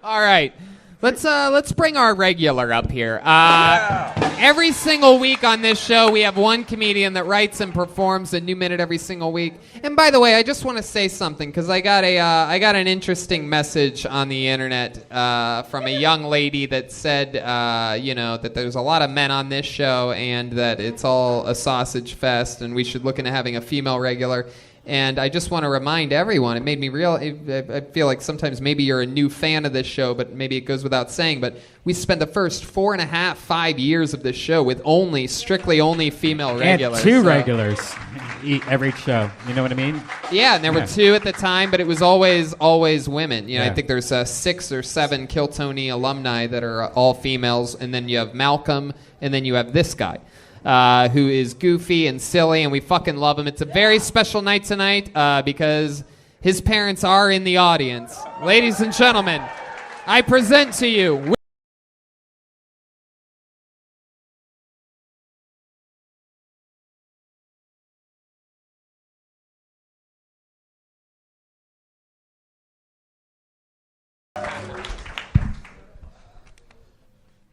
All right. Let's bring our regular up here. Every single week on this show, we have one comedian that writes and performs a new minute every single week. And by the way, I just want to say something because I got an interesting message on the internet from a young lady that said, that there's a lot of men on this show and that it's all a sausage fest and we should look into having a female regular. And I just want to remind everyone, it made me I feel like sometimes maybe you're a new fan of this show, but maybe it goes without saying, but we spent the first 5 years of this show with strictly only female regulars. And two regulars every show. You know what I mean? Yeah, and there were two at the time, but it was always women. I think there's 6 or 7 Kill Tony alumni that are all females, and then you have Malcolm, and then you have this guy. Who is goofy and silly, and we fucking love him. It's a very special night tonight because his parents are in the audience. Ladies and gentlemen, I present to you...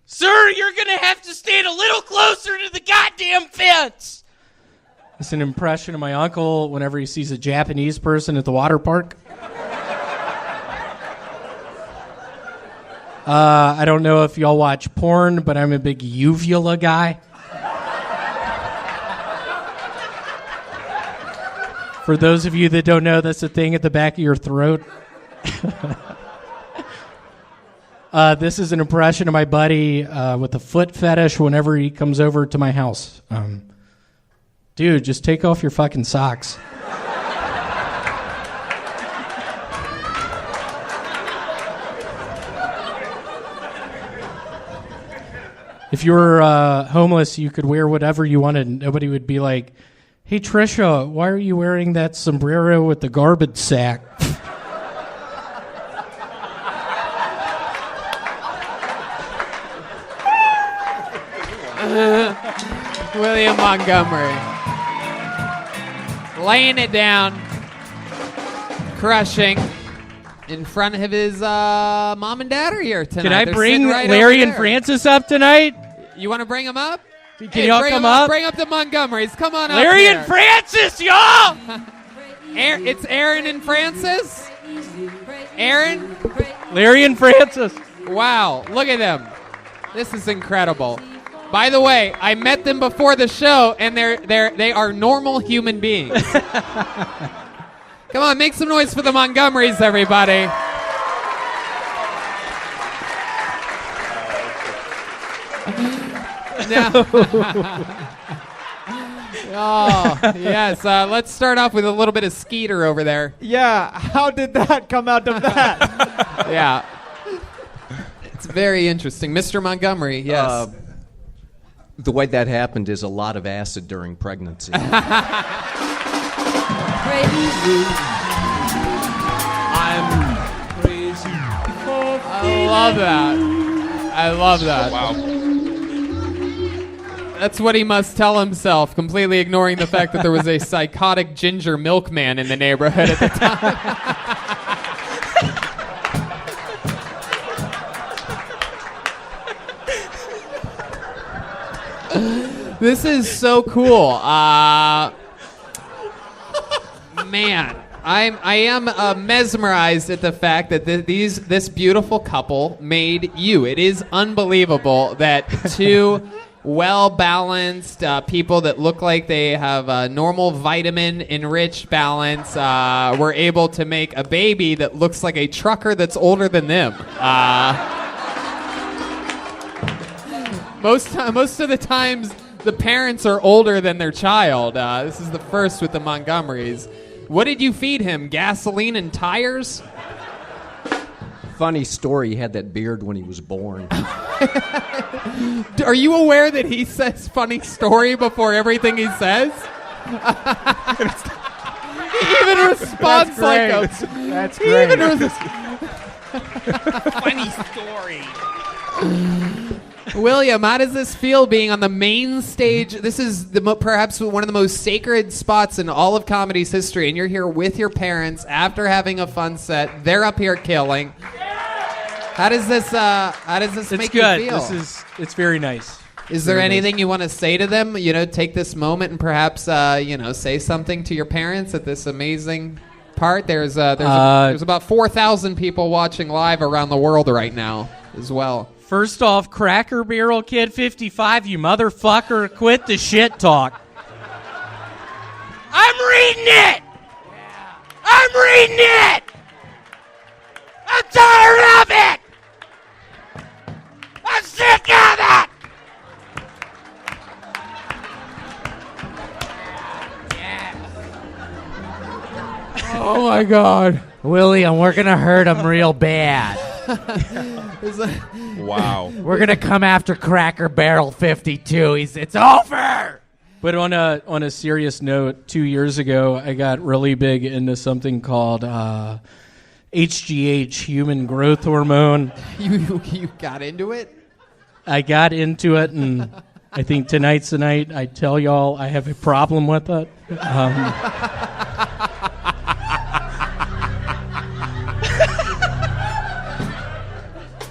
Sir, you're going to have to stand a little closer to the goddamn fence. It's an impression of my uncle whenever he sees a Japanese person at the water park. I don't know if y'all watch porn, but I'm a big uvula guy. For those of you that don't know, that's a thing at the back of your throat. This is an impression of my buddy with a foot fetish whenever he comes over to my house. Dude, just take off your fucking socks. If you were homeless, you could wear whatever you wanted. Nobody would be like, hey, Trisha, why are you wearing that sombrero with the garbage sack? William Montgomery. Laying it down. Crushing. In front of his mom and dad are here tonight. Can I They're bring right Larry and Francis up tonight? You want to bring them up? Can y'all come up? Bring up the Montgomerys. Come on up Larry here. and Francis, y'all! It's Aaron and Francis? Aaron? Larry and Francis. Wow, look at them. This is incredible. By the way, I met them before the show, and they are normal human beings. Come on, make some noise for the Montgomerys, everybody. Oh, yes. Let's start off with a little bit of Skeeter over there. Yeah, how did that come out of that? Yeah. It's very interesting. Mr. Montgomery, yes. The way that happened is a lot of acid during pregnancy. I'm crazy. I love that. I love that. Wow. That's what he must tell himself, completely ignoring the fact that there was a psychotic ginger milkman in the neighborhood at the time. This is so cool. Man, I am mesmerized at the fact that this beautiful couple made you. It is unbelievable that two well-balanced people that look like they have a normal vitamin-enriched balance were able to make a baby that looks like a trucker that's older than them. Most of the times, the parents are older than their child. This is the first with the Montgomerys. What did you feed him? Gasoline and tires? Funny story, he had that beard when he was born. Are you aware that he says funny story before everything he says? He even responds like a... That's great. Funny story. William, how does this feel being on the main stage? This is perhaps one of the most sacred spots in all of comedy's history, and you're here with your parents after having a fun set. They're up here killing. How does this It's make good. you feel? It's very nice. Is there Very anything you want to say to them? Take this moment and perhaps say something to your parents at this amazing part. There's about 4,000 people watching live around the world right now as well. First off, Cracker Barrel Kid 55, you motherfucker, quit the shit talk. I'm reading it! I'm reading it! I'm tired of it! I'm sick of it! Oh my God. William, we're going to hurt him real bad. Wow. We're going to come after Cracker Barrel 52. It's over! But on a serious note, 2 years ago, I got really big into something called HGH, human growth hormone. You got into it? I got into it, and I think tonight's the night I tell y'all I have a problem with it.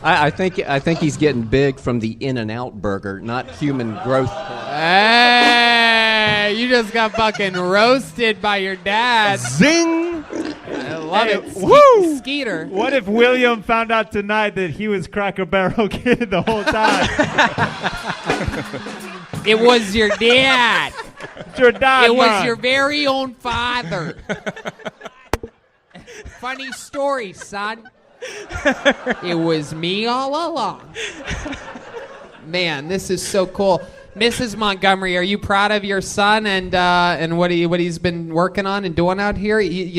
I think he's getting big from the In-N-Out burger, not human growth. Hey, you just got fucking roasted by your dad. Zing! I love it. Woo! Skeeter. What if William found out tonight that he was Cracker Barrel Kid the whole time? It was your dad. It's your dad, It was man. your very own father. Funny story, son. It was me all along. Man, this is so cool. Mrs. Montgomery, are you proud of your son and what he's been working on and doing out here? He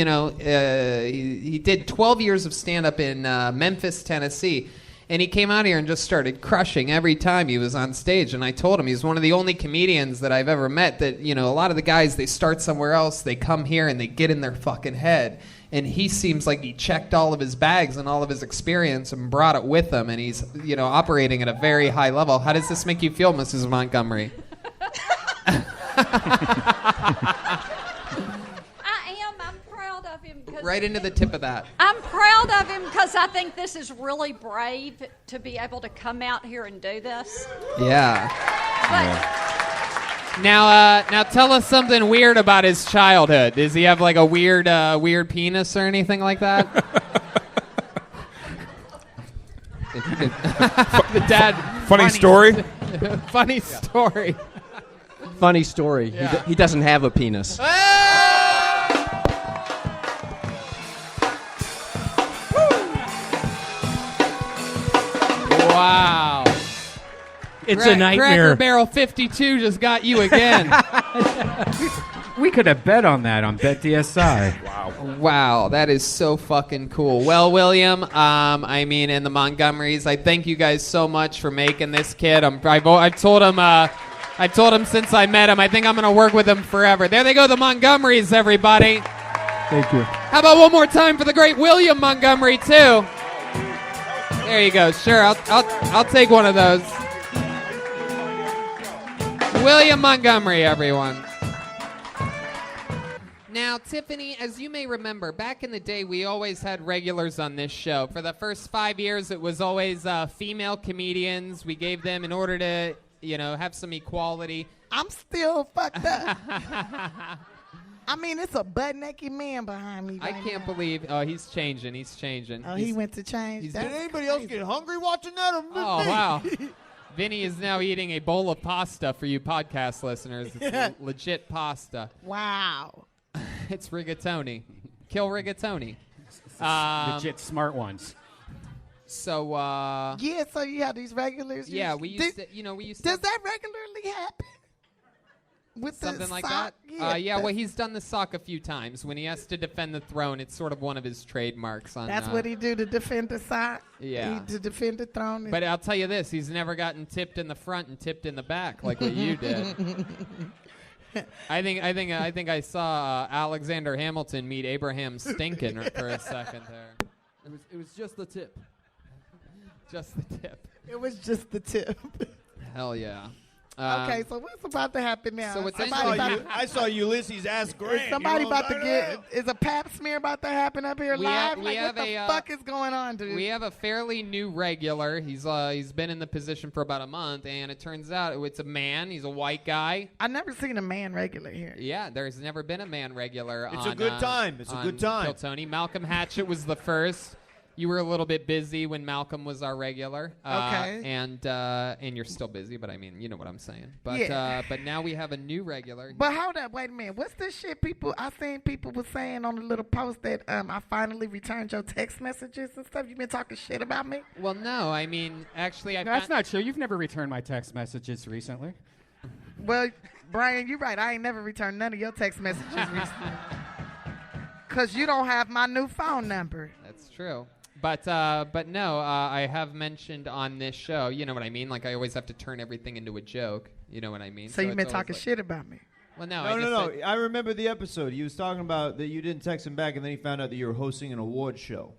did 12 years of stand-up in Memphis, Tennessee, and he came out here and just started crushing every time he was on stage. And I told him he's one of the only comedians that I've ever met that, a lot of the guys, they start somewhere else, they come here and they get in their fucking head. And he seems like he checked all of his bags and all of his experience and brought it with him. And he's, operating at a very high level. How does this make you feel, Mrs. Montgomery? I am. I'm proud of him. Right into the tip of that. I'm proud of him because I think this is really brave to be able to come out here and do this. Yeah. But Now tell us something weird about his childhood. Does he have like a weird penis or anything like that? The dad. Funny story? Funny story. Funny story. Yeah. He doesn't have a penis. Wow. It's a nightmare. Cracker Barrel 52 just got you again. We could have bet on that on BetDSI. Wow, that is so fucking cool. Well, William, and the Montgomerys, I thank you guys so much for making this kid. I've told him since I met him, I think I'm going to work with him forever. There they go, the Montgomerys, everybody. Thank you. How about one more time for the great William Montgomery, too? There you go. Sure, I'll take one of those. William Montgomery, everyone. Now, Tiffany, as you may remember, back in the day, we always had regulars on this show. For the first 5 years, it was always female comedians. We gave them, in order to, have some equality. I'm still fucked up. I mean, it's a butt-naked man behind me right I can't now. believe. Oh, he's changing. Oh, he went to change. Did anybody else get hungry watching that? Oh, wow. Vinny is now eating a bowl of pasta for you podcast listeners. It's legit pasta. Wow. It's rigatoni. Kill rigatoni. Legit smart ones. So, Yeah, so you have these regulars. yeah, we used to. Does that regularly happen? With Something the like sock? that? Well, he's done the sock a few times. When he has to defend the throne, it's sort of one of his trademarks. That's what he do to defend the sock? Yeah. To defend the throne? But I'll tell you this, he's never gotten tipped in the front and tipped in the back like what you did. I think I saw Alexander Hamilton meet Abraham Stinkin for a second there. It was just the tip. Just the tip. It was just the tip. Hell yeah. Okay, so what's about to happen now? So what's I saw Ulysses ask Grant. Is somebody you know about to get? Is a pap smear about to happen up here live? What the fuck is going on, dude? We have a fairly new regular. He's been in the position for about a month, and it turns out it's a man. He's a white guy. I've never seen a man regular here. Yeah, there's never been a man regular. It's a good time. It's a good time. Kill Tony. Malcolm Hatchett was the first. You were a little bit busy when Malcolm was our regular. Okay. And you're still busy, but I mean, you know what I'm saying. But but now we have a new regular. But hold up, wait a minute. What's this shit I seen people was saying on the little post that I finally returned your text messages and stuff. You been talking shit about me? Well, no. I mean, actually, that's not true. You've never returned my text messages recently. Well, Brian, you're right. I ain't never returned none of your text messages recently. Because you don't have my new phone number. That's true. But no, I have mentioned on this show, you know what I mean? Like, I always have to turn everything into a joke. You know what I mean? So you've been talking shit about me? Well, no. No. I remember the episode. He was talking about that you didn't text him back, and then he found out that you were hosting an award show.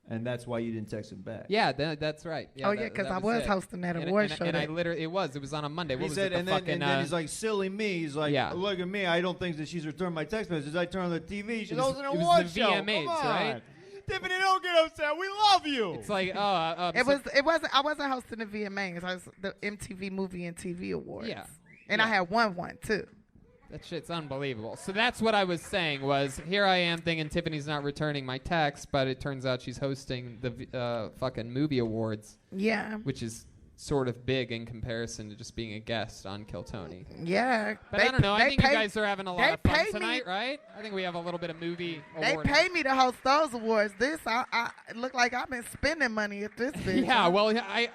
And that's why you didn't text him back. Yeah, that's right. Yeah, because I was hosting that award show. And I literally, it was on a Monday. What he was said, it? And then he's like, silly me. He's like, look at me. I don't think that she's returned my text messages. I turn on the TV. She's hosting an award show. It was the VMAs, right? Tiffany, don't get upset. We love you. It's like, it wasn't. I wasn't hosting the VMAs. I was the MTV Movie and TV Awards. Yeah. And I had won one too. That shit's unbelievable. So that's what I was saying was, here I am thinking Tiffany's not returning my text, but it turns out she's hosting the fucking movie awards. Yeah. Which is sort of big in comparison to just being a guest on Kill Tony. Yeah. But I don't know. I think you guys are having a lot of fun tonight, right? I think we have a little bit of movie award. They pay me to host those awards. I look like I've been spending money at this thing. Yeah, well, I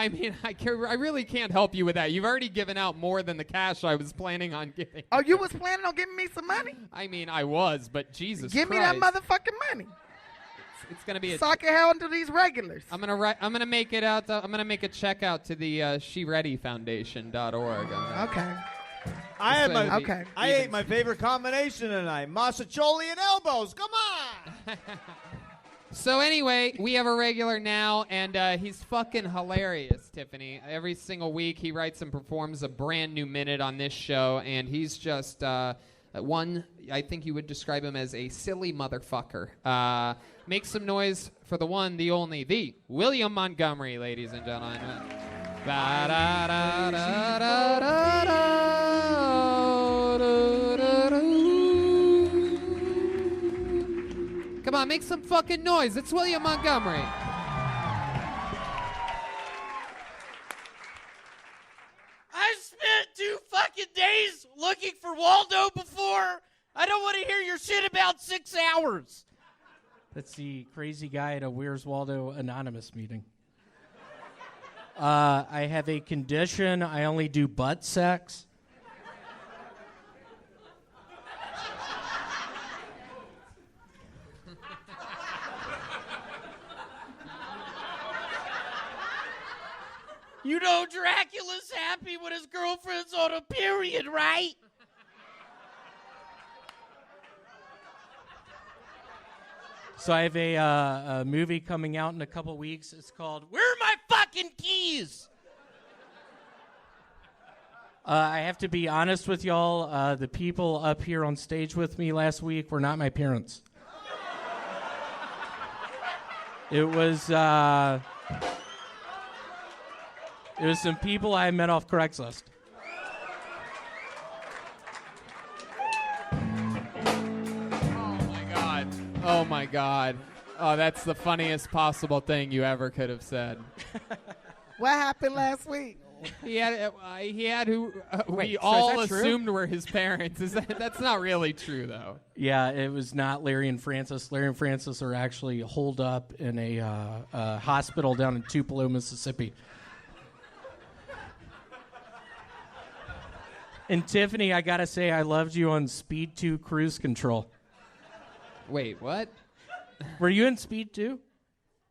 mean, I really can't help you with that. You've already given out more than the cash I was planning on giving. Oh, you was planning on giving me some money? I mean, I was, but Jesus Give Christ. me that motherfucking money. It's gonna be so I can handle these regulars. I'm gonna make it out. I'm gonna make a check out to the SheReadyFoundation.org. Okay. I ate my favorite combination tonight: massacholi and elbows. Come on. So anyway, we have a regular now, and he's fucking hilarious, Tiffany. Every single week, he writes and performs a brand new minute on this show, and he's just I think you would describe him as a silly motherfucker. Make some noise for the one, the only, the William Montgomery, ladies and gentlemen. Come on, make some fucking noise. It's William Montgomery. I spent 2 fucking days looking for Waldo before. I don't want to hear your shit about 6 hours. That's the crazy guy at a Where's Waldo Anonymous meeting. I have a condition. I only do butt sex. You know Dracula's happy when his girlfriend's on a period, right? So I have a movie coming out in a couple weeks. It's called Where are my fucking keys? I have to be honest with y'all. The people up here on stage with me last week were not my parents. It was some people I met off Craigslist. Oh my God. Oh, that's the funniest possible thing you ever could have said. What happened last week? He had who we so all is that assumed were his parents. That's not really true, though. Yeah, it was not Larry and Francis. Larry and Francis are actually holed up in a hospital down in Tupelo, Mississippi. And Tiffany, I gotta say, I loved you on Speed 2 Cruise Control. Wait, what? Were you in Speed 2?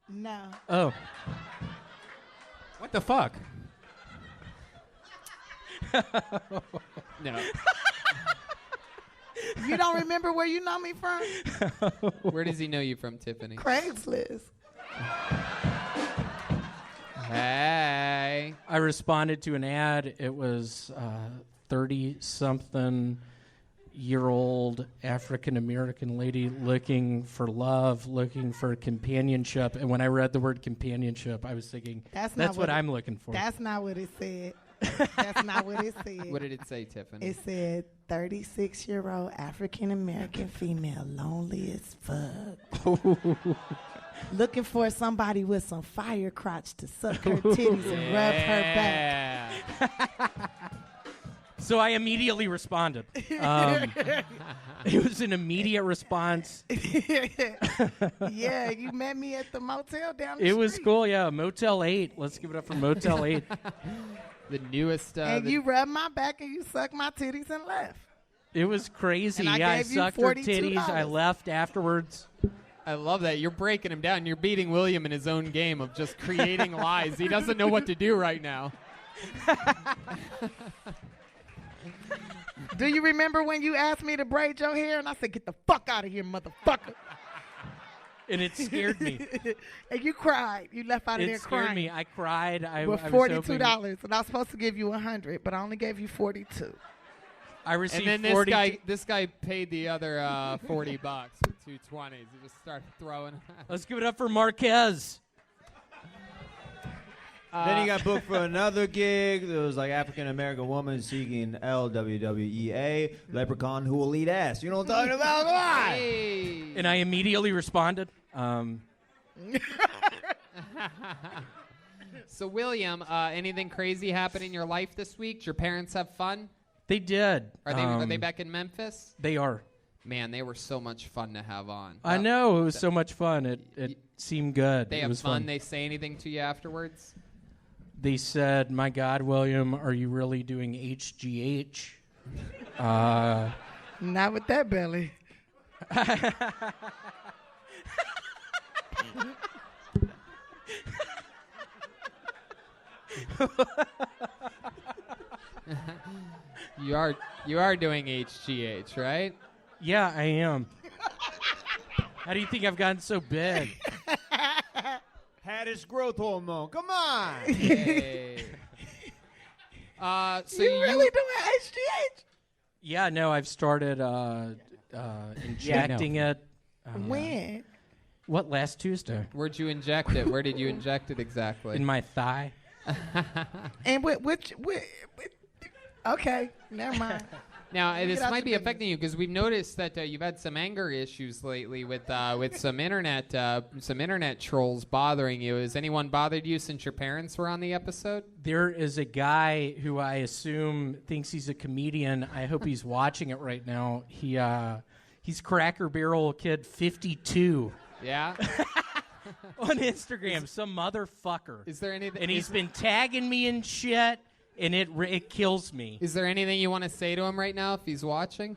No. Oh. What the fuck? No. You don't remember where you know me from? Where does he know you from, Tiffany? Craigslist. Hey. I responded to an ad. It was 30-something-year-old African-American lady looking for love, looking for companionship. And when I read the word companionship, I was thinking, that's what I'm looking for. That's not what it said. That's not what it said. What did it say, Tiffany? It said 36-year-old African-American female, lonely as fuck. Looking for somebody with some fire crotch to suck her titties and rub her back. So I immediately responded. It was an immediate response. Yeah, you met me at the motel down the street. It was cool, yeah. Motel 8. Let's give it up for Motel 8. The newest. And you rubbed my back and you sucked my titties and left. It was crazy. And I sucked her $42. titties. I left afterwards. I love that. You're breaking him down. You're beating William in his own game of just creating lies. He doesn't know what to do right now. Do you remember when you asked me to braid your hair? And I said, get the fuck out of here, motherfucker. And it scared me. And you cried. You left out of there crying. It scared me. I cried. With $42. And I was supposed to give you $100, but I only gave you $42. I received and then 40. this guy paid the other $40 with 220s. He just started throwing. Let's give it up for Marquez. Then he got booked for another gig. There was like African American woman seeking LWWEA, leprechaun who will eat ass. You know what I'm talking about? Come on! Hey. And I immediately responded. So, William, anything crazy happen in your life this week? Did your parents have fun? They did. Are they back in Memphis? They are. Man, they were so much fun to have on. I know. It was so much fun. It seemed good. They it have was fun. They say anything to you afterwards? They said, my God, William, are you really doing HGH? Not with that belly. You are doing HGH, right? Yeah, I am. How do you think I've gotten so big? Haddish growth hormone. Come on. Hey. So you really doing HGH? Yeah, no, I've started injecting it. When? What, last Tuesday? Where'd you inject it? Where did you inject it exactly? In my thigh. And which okay, never mind. Now, this might be affecting you because we've noticed that you've had some anger issues lately with some internet trolls bothering you. Has anyone bothered you since your parents were on the episode? There is a guy who I assume thinks he's a comedian. I hope he's watching it right now. He's Cracker Barrel Kid 52. Yeah. On Instagram, some motherfucker. Is there anything? And he's been tagging me and shit. And it kills me. Is there anything you want to say to him right now if he's watching?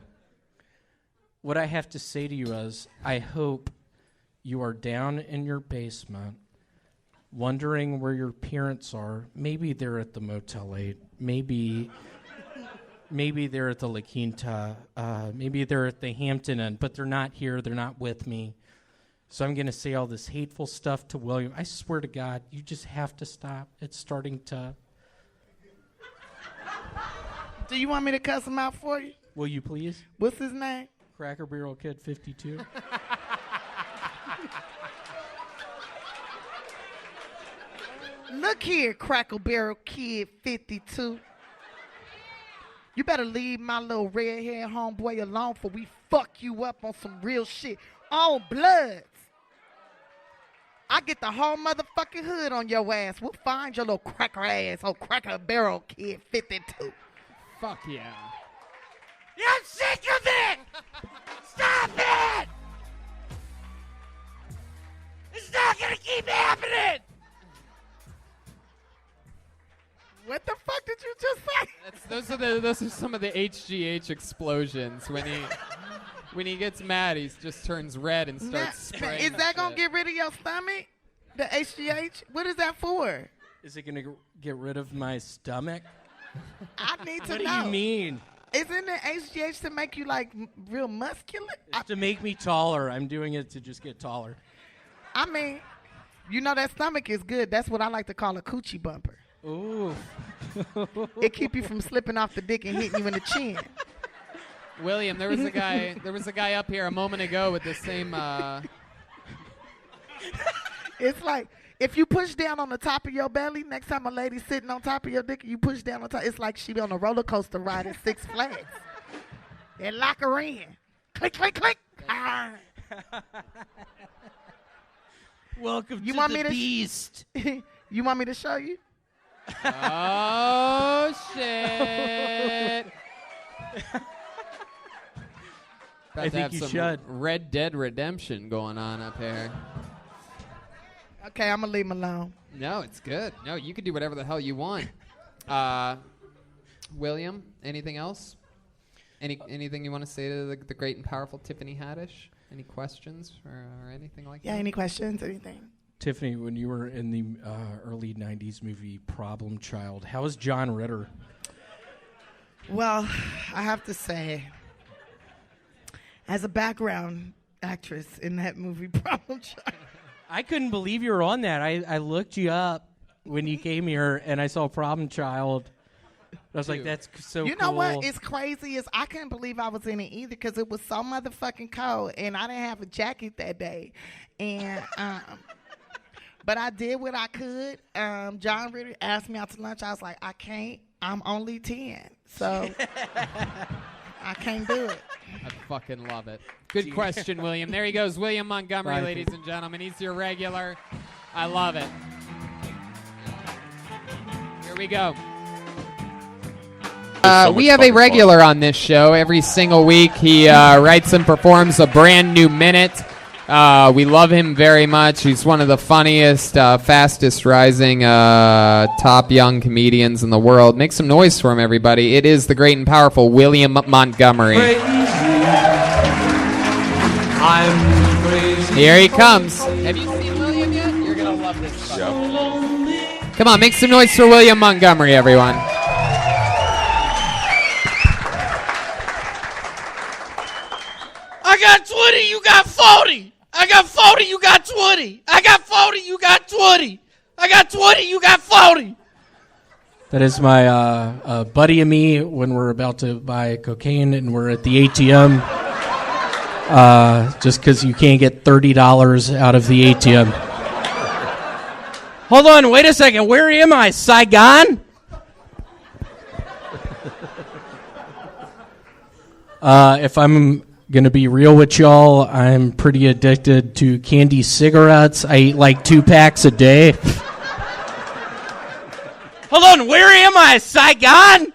What I have to say to you is, I hope you are down in your basement, wondering where your parents are. Maybe they're at the Motel 8. Maybe they're at the La Quinta. Maybe they're at the Hampton Inn. But they're not here. They're not with me. So I'm going to say all this hateful stuff to William. I swear to God, you just have to stop. It's starting to... Do you want me to cuss him out for you? Will you please? What's his name? Cracker Barrel Kid 52. Look here, Cracker Barrel Kid 52. You better leave my little red-haired homeboy alone for we fuck you up on some real shit. On Bloods. I get the whole motherfucking hood on your ass. We'll find your little cracker ass on Cracker Barrel Kid 52. Fuck yeah. Yeah, I'm sick of it! Stop it! It's not gonna keep happening! What the fuck did you just say? Those are some of the HGH explosions when he gets mad. He just turns red and starts spraying. Is that gonna get rid of your stomach? The HGH? What is that for? Is it gonna get rid of my stomach? I need to What know. do you mean? Isn't the HGH to make you like real muscular? It's to make me taller. I'm doing it to just get taller. I mean, you know that stomach is good. That's what I like to call a coochie bumper. Ooh. It keep you from slipping off the dick and hitting you in the chin. William, there was a guy up here a moment ago with the same. It's like if you push down on the top of your belly, next time a lady's sitting on top of your dick, you push down on top. It's like she on a roller coaster ride at Six Flags. And lock her in. Click, click, click. Ah. Welcome You to want the me to beast. You want me to show you? Oh shit! I think you should. Red Dead Redemption going on up here. Okay, I'm gonna leave him alone. No, it's good. No, you can do whatever the hell you want. William, anything else? Anything you want to say to the great and powerful Tiffany Haddish? Any questions or anything like that? Yeah, any questions? Anything? Tiffany, when you were in the early 90s movie Problem Child, how was John Ritter? Well, I have to say, as a background actress in that movie Problem Child. I couldn't believe you were on that. I looked you up when you came here, and I saw Problem Child. I was like, that's so cool. You know what is crazy is I couldn't believe I was in it either because it was so motherfucking cold, and I didn't have a jacket that day. And but I did what I could. John Ritter asked me out to lunch. I was like, I can't. I'm only 10, so I can't do it. I fucking love it. Good question, William. There he goes, William Montgomery, Bye. ladies and gentlemen. He's your regular. I love it. Here we go. We have a regular on this show every single week. He writes and performs a brand new minute. We love him very much. He's one of the funniest, fastest rising top young comedians in the world. Make some noise for him, everybody. It is the great and powerful William Montgomery. I'm crazy. Here he comes. Have you seen William yet? You're going to love this show. Come on, make some noise for William Montgomery, everyone. I got 20, you got 40. I got 40, you got 20. I got 40, you got 20. I got 20, you got 40. That is my buddy and me when we're about to buy cocaine and we're at the ATM. Just because you can't get $30 out of the ATM. Hold on, wait a second. Where am I? Saigon? If I'm going to be real with y'all, I'm pretty addicted to candy cigarettes. I eat like 2 packs a day. Hold on, where am I? Saigon?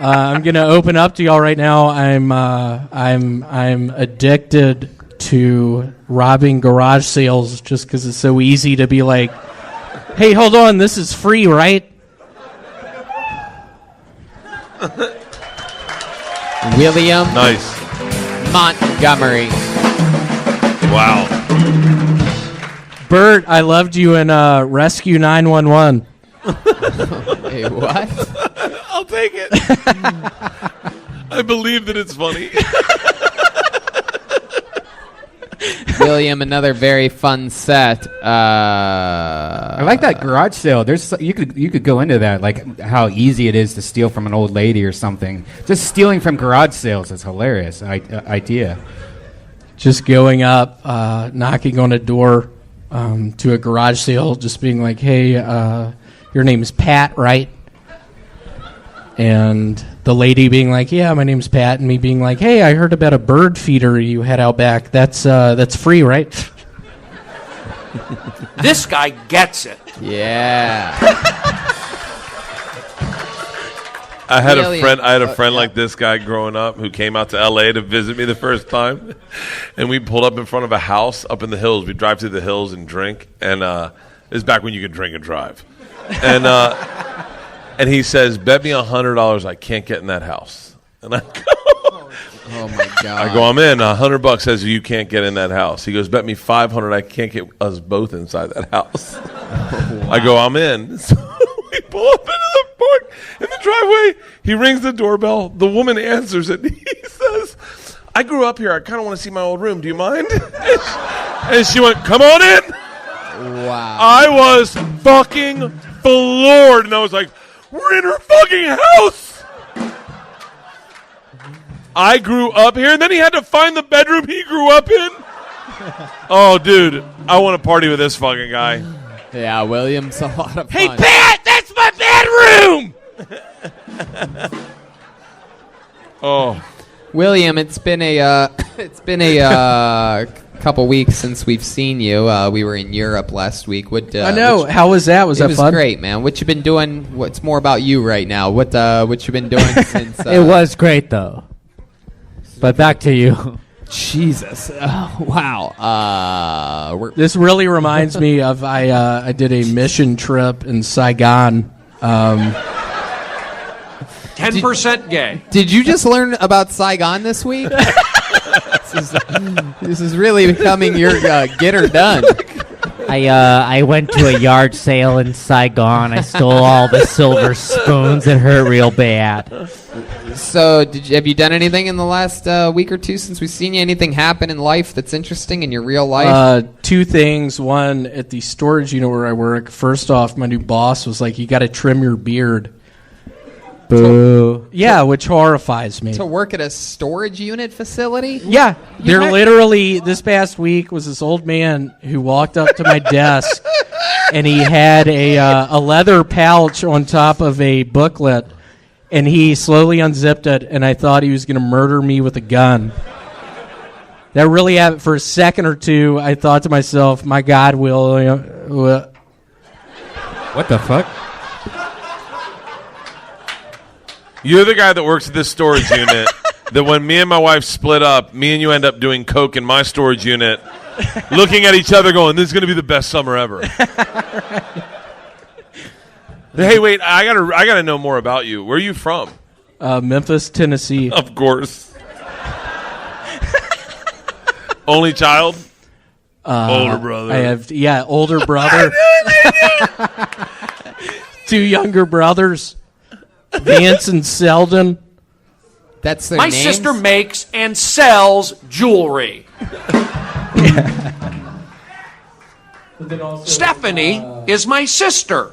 I'm gonna open up to y'all right now. I'm addicted to robbing garage sales just because it's so easy to be like, hey, hold on, this is free, right? William Montgomery. Wow. Bert, I loved you in Rescue 911. Hey, what? I'll take it. I believe that it's funny. William, another very fun set. I like that garage sale. You could go into that, like how easy it is to steal from an old lady or something. Just stealing from garage sales is hilarious idea. Just going up, knocking on a door to a garage sale, just being like, hey, your name is Pat, right? And the lady being like, yeah, my name's Pat, and me being like, hey, I heard about a bird feeder you had out back. That's free, right? This guy gets it. Yeah. I had a friend like this guy growing up who came out to L.A. to visit me the first time, and we pulled up in front of a house up in the hills. We drive through the hills and drink, and this is back when you could drink and drive. And he says, bet me $100 I can't get in that house. And I go, oh my God. I go, I'm in. $100 says you can't get in that house. He goes, bet me $500 I can't get us both inside that house. Wow. I go, I'm in. So we pull up into the park in the driveway. He rings the doorbell. The woman answers it. He says, I grew up here. I kind of want to see my old room. Do you mind? And she went, come on in. Wow. I was fucking floored. And I was like, we're in her fucking house. I grew up here, and then he had to find the bedroom he grew up in. Oh, dude, I want to party with this fucking guy. Yeah, William's a lot of fun. Hey, Pat, that's my bedroom. Oh, William, it's been a couple weeks since we've seen you. We were in Europe last week. I know. How was that? Was that fun? It was great, man. What you been doing? What's more about you right now? What you been doing since? It was great though. But back to you. Jesus! Wow. This really reminds me of I did a mission trip in Saigon. 10% gay. Did you just learn about Saigon this week? This is really becoming your get or done. I went to a yard sale in Saigon. I stole all the silver spoons. It hurt real bad. So, have you done anything in the last week or two since we've seen you? Anything happen in life that's interesting in your real life? Two things. One, at the storage unit where I work, first off, my new boss was like, you got to trim your beard. Boo. Yeah, which horrifies me. To work at a storage unit facility? Yeah. Literally, this past week was this old man who walked up to my desk, and he had a leather pouch on top of a booklet, and he slowly unzipped it, and I thought he was going to murder me with a gun. That really happened. For a second or two, I thought to myself, my God, William. What the fuck? You're the guy that works at this storage unit that when me and my wife split up, me and you end up doing coke in my storage unit, looking at each other going, this is going to be the best summer ever. Right. Hey, wait, I gotta know more about you. Where are you from? Memphis, Tennessee. Of course. Only child? Older brother. I have, older brother. 2 younger brothers. Vance and Selden. That's their My names? sister makes and sells jewelry. Stephanie is my sister.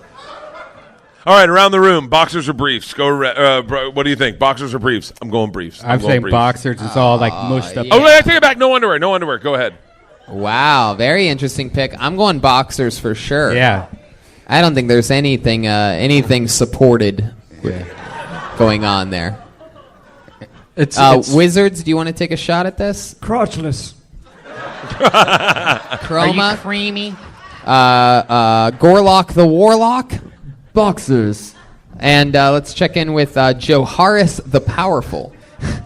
All right, around the room, boxers or briefs? What do you think, boxers or briefs? I'm going briefs. I'm saying briefs. Boxers. It's all like mushed up. Yeah. Oh, wait, I take it back. No underwear. No underwear. Go ahead. Wow, very interesting pick. I'm going boxers for sure. Yeah. I don't think there's anything supported going on there. It's Wizards, do you want to take a shot at this? Crotchless. Chroma. Creamy. Gorlock the Warlock. Boxers. And let's check in with Joharis the Powerful. I'm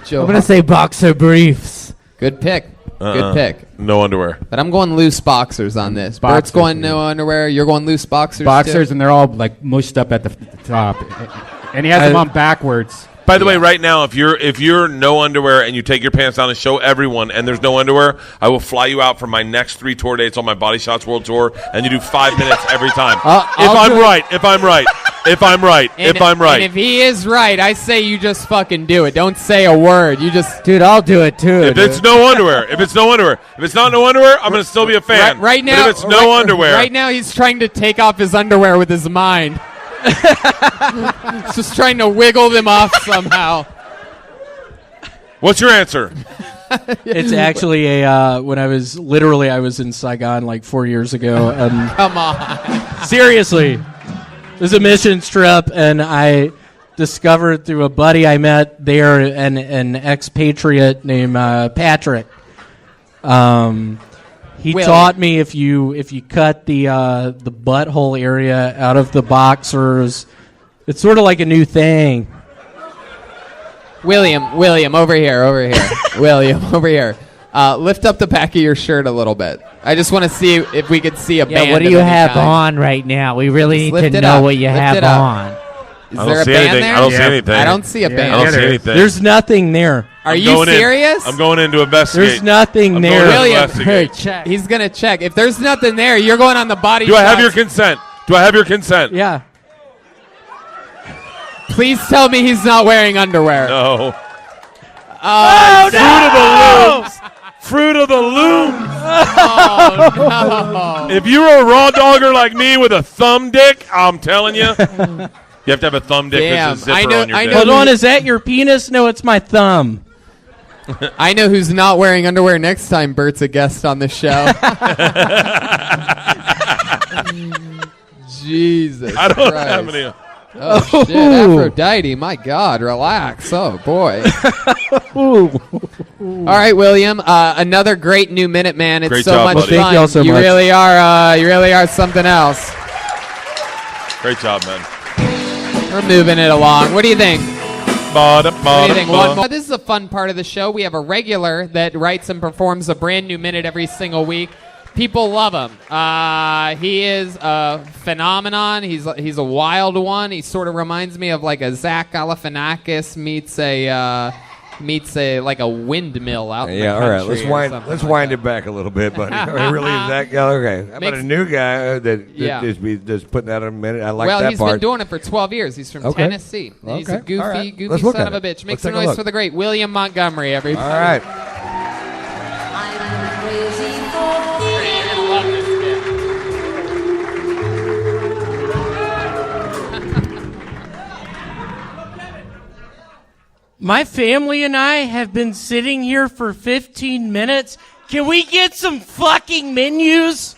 going to say boxer briefs. Good pick. Good pick. No underwear. But I'm going loose boxers on this. Boxers, Bert's going no underwear. You're going loose boxers. Boxers, too? and they're all like mushed up at the top. And he has them on backwards. By the way, right now, if you're no underwear and you take your pants down and show everyone and there's no underwear, I will fly you out for my next 3 tour dates on my Body Shots World Tour, and you do 5 minutes every time. If I'm right. And if he is right, I say you just fucking do it. Don't say a word. You just... Dude, I'll do it too. If it's no underwear. If it's not no underwear, I'm going to still be a fan. Right now, but if it's no underwear. Right now, he's trying to take off his underwear with his mind. He's just trying to wiggle them off somehow. What's your answer? It's actually when I was in Saigon like 4 years ago. And Come on. Seriously. It was a missions trip, and I discovered through a buddy I met there, an expatriate named Patrick. He taught me if you cut the butthole area out of the boxers, it's sort of like a new thing. William, over here. William, over here. Lift up the back of your shirt a little bit. I just want to see if we could see a band. Yeah, what do you have on right now? We really need to know what you have on. Is there a band there? I don't see anything. I don't see a band. I don't see anything. There's nothing there. Are you serious? I'm going in to investigate. There's nothing there. William, check. He's going to check. If there's nothing there, you're going on the Body Do Shots. I have your consent? Yeah. Please tell me he's not wearing underwear. No. Oh, no! Fruit of the Loom. Oh, no. If you're a raw dogger like me with a thumb dick, I'm telling you, you have to have a thumb dick. Damn, There's a zipper I know- on your I dick. know- Hold on, is that your penis? No, it's my thumb. I know who's not wearing underwear next time Bert's a guest on the show. Jesus I don't Christ. have any. Oh, shit. Aphrodite, my God, relax. Oh, boy. All right, William. Another great new Minute Man. It's Great so job, much buddy. fun. Thank you all so you much. really are something else. Great job, man. We're moving it along. What do you think? What do you think? One more. This is a fun part of the show. We have a regular that writes and performs a brand new minute every single week. People love him. He is a phenomenon. He's a wild one. He sort of reminds me of like a Zach Galifianakis meets a like a windmill out in the Yeah, all country. right. Let's or wind. something Let's like wind that. it back a little bit, buddy. Really, is that guy? Okay. How about a new guy that Yeah. is putting that in a minute? I like well, that he's part. been doing it for 12 years. He's from Okay. Tennessee. And He's a Okay. All right. goofy Let's look son at of a it. bitch. Make Let's some take a noise look. for the great William Montgomery, everybody. All right. My family and I have been sitting here for 15 minutes. Can we get some fucking menus?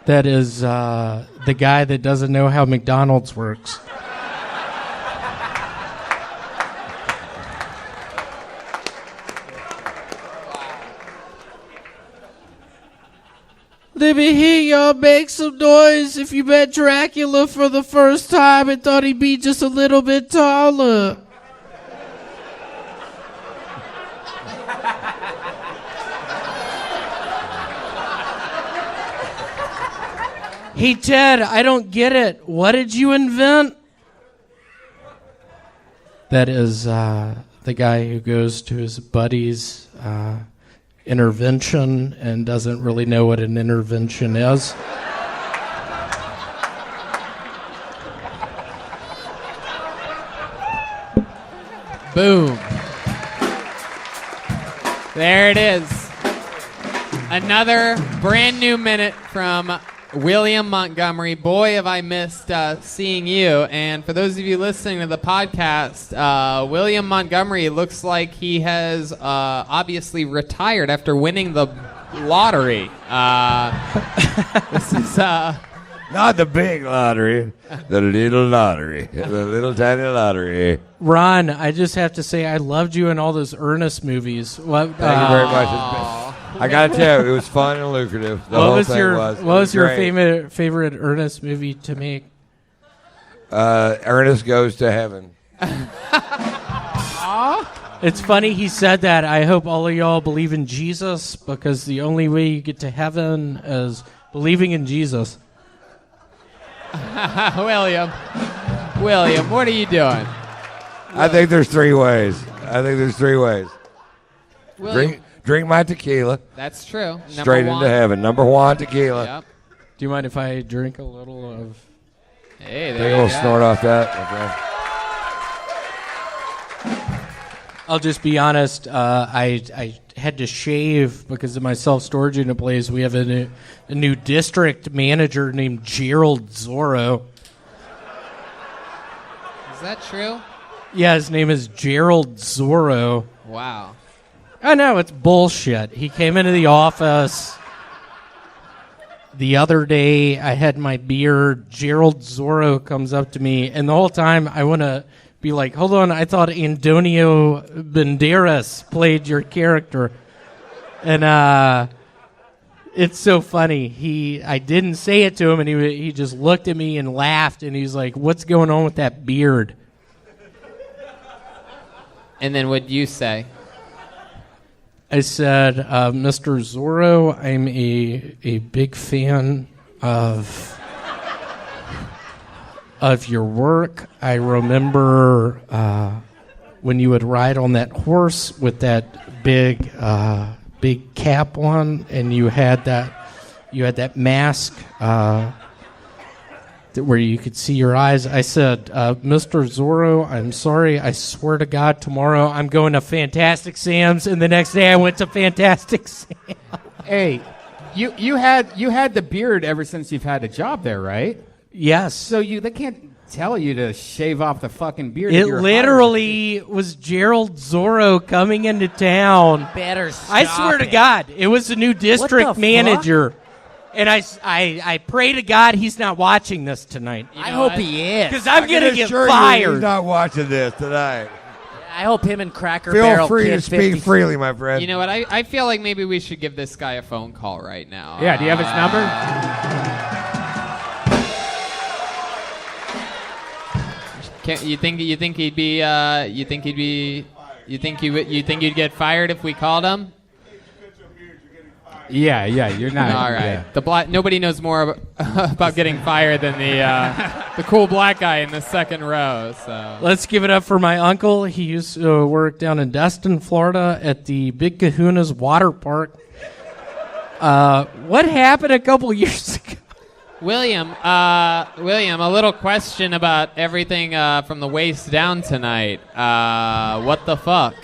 That is the guy that doesn't know how McDonald's works. Let me hear y'all make some noise if you met Dracula for the first time and thought he'd be just a little bit taller. Hey, Ted, I don't get it. What did you invent? That is the guy who goes to his buddy's intervention and doesn't really know what an intervention is. Boom. There it is. Another brand new minute from William Montgomery. Boy, have I missed seeing you. And for those of you listening to the podcast, William Montgomery looks like he has obviously retired after winning the lottery. This is... Not the big lottery, the little lottery, the little tiny lottery. Ron, I just have to say I loved you in all those Ernest movies. What, Thank you very much. I gotta tell you, it was fun and lucrative. The whole thing was. What was your great. favorite Ernest movie to make? Ernest Goes to Heaven. It's funny he said that. I hope all of y'all believe in Jesus because the only way you get to heaven is believing in Jesus. William, what are you doing? I think there's three ways. William. Drink my tequila. That's true. Straight into heaven. Number one, tequila. Yep. Do you mind if I drink a little of... Hey, Take there a you little go. snort off that. Okay. I'll just be honest. I had to shave because of my self-storage unit place. We have a new district manager named Gerald Zorro. Is that true? Yeah, his name is Gerald Zorro. Wow. I know, it's bullshit. He came into the office the other day. I had my beer. Gerald Zorro comes up to me, and the whole time I want to be like, hold on, I thought Antonio Banderas played your character. And it's so funny. I didn't say it to him, and he just looked at me and laughed, and he's like, what's going on with that beard? And then what'd you say? I said, Mr. Zorro, I'm a big fan of your work. I remember when you would ride on that horse with that big cap on, and you had that mask. where you could see your eyes. I said, Mr. Zorro, I'm sorry. I swear to God, tomorrow I'm going to Fantastic Sam's, and the next day I went to Fantastic Sam's. Hey, you had the beard ever since you've had a job there, right? Yes. So they can't tell you to shave off the fucking beard. It if you're literally was Gerald Zorro coming into town. Better I stop swear to it. God, it was the new What district the manager. And I pray to God he's not watching this tonight. I hope he is. Because I'm going to get Assure you fired. he's not watching this tonight. I hope him and Cracker Feel Barrel free Kid to speak 50 freely, my friend. You know what? I feel like maybe we should give this guy a phone call right now. Yeah, do you have his number? You think you'd get fired if we called him? Yeah, you're not. All right. yeah. The black. Nobody knows more about getting fired than the cool black guy in the second row. So Let's give it up for my uncle. He used to work down in Destin, Florida at the Big Kahuna's water park. What happened a couple years ago? William, a little question about everything from the waist down tonight. What the fuck?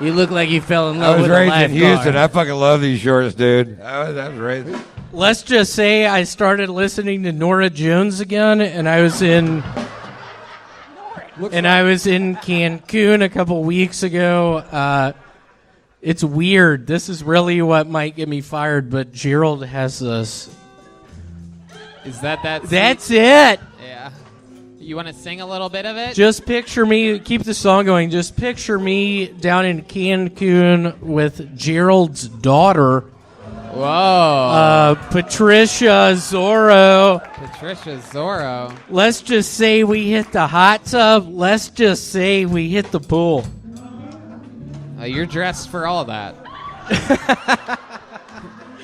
You look like you fell in I love was with a raised in lifeguard. Houston. I fucking love these shorts, dude. I was raised. Let's just say I started listening to Norah Jones again, and I was in Cancun a couple weeks ago. It's weird. This is really what might get me fired, but Gerald has this. Is that? That's it. Yeah. You want to sing a little bit of it? Just picture me, keep the song going, just picture me down in Cancun with Gerald's daughter. Whoa. Patricia Zorro. Patricia Zorro. Let's just say we hit the hot tub. Let's just say we hit the pool. You're dressed for all that.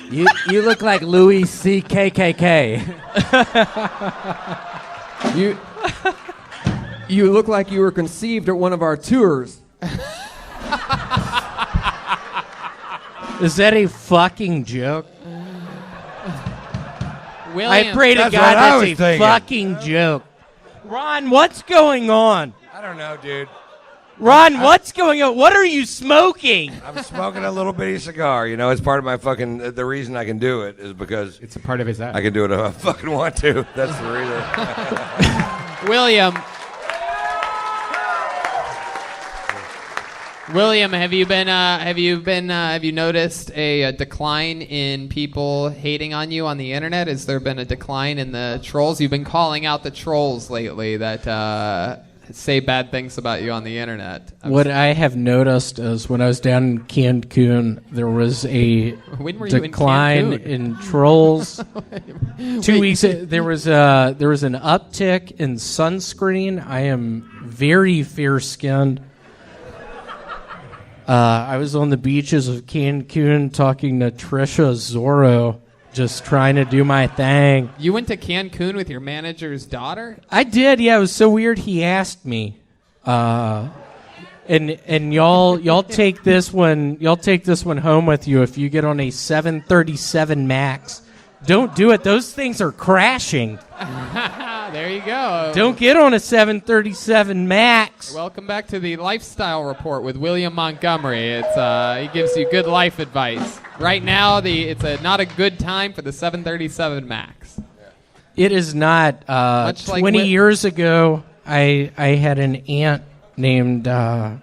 You look like Louis C.K.K.K. You look like you were conceived at one of our tours. Is that a fucking joke? William, I pray to That's God what I that's was a thinking. fucking joke. Ron, what's going on? I don't know, dude. Ron, what's going on? What are you smoking? I'm smoking a little bitty cigar. You know, it's part of my fucking. The reason I can do it is because it's a part of his act. I can do it if I fucking want to. That's the reason. William, have you noticed a decline in people hating on you on the internet? Has there been a decline in the trolls? You've been calling out the trolls lately that say bad things about you on the internet. What I have noticed is when I was down in Cancun, there was a When were you in decline Cancun? in trolls. 2 weeks. There was an uptick in sunscreen. I am very fair-skinned. I was on the beaches of Cancun talking to Trisha Zorro, just trying to do my thing. You went to Cancun with your manager's daughter? I did, yeah. It was so weird. He asked me, and y'all take this one. Y'all take this one home with you. If you get on a 737 Max, don't do it. Those things are crashing. There you go. Don't get on a 737 Max. Welcome back to the Lifestyle Report with William Montgomery. He gives you good life advice. Right now, it's not a good time for the 737 Max. It is not. Much like 20 years ago, I had an aunt named Pat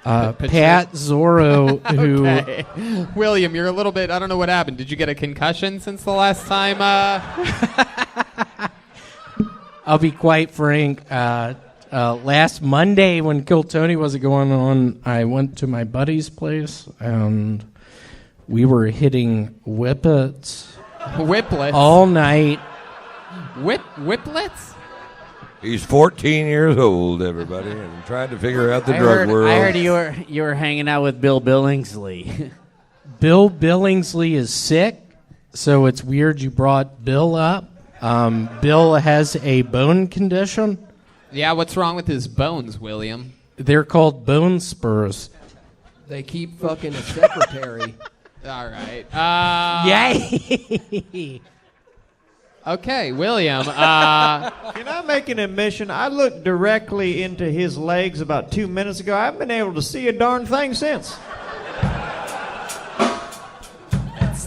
Zorro who. Okay. William, you're a little bit. I don't know what happened. Did you get a concussion since the last time? I'll be quite frank. Last Monday, when Kill Tony wasn't going on, I went to my buddy's place and we were hitting whippets. Whiplets? All night. Whiplets? He's 14 years old, everybody, and trying to figure out the drug world. I heard you were hanging out with Bill Billingsley. Bill Billingsley is sick, so it's weird you brought Bill up. Bill has a bone condition. Yeah, what's wrong with his bones, William? They're called bone spurs. They keep fucking a secretary. All right. Yay! Okay, William. Can I make an admission? I looked directly into his legs about 2 minutes ago. I haven't been able to see a darn thing since.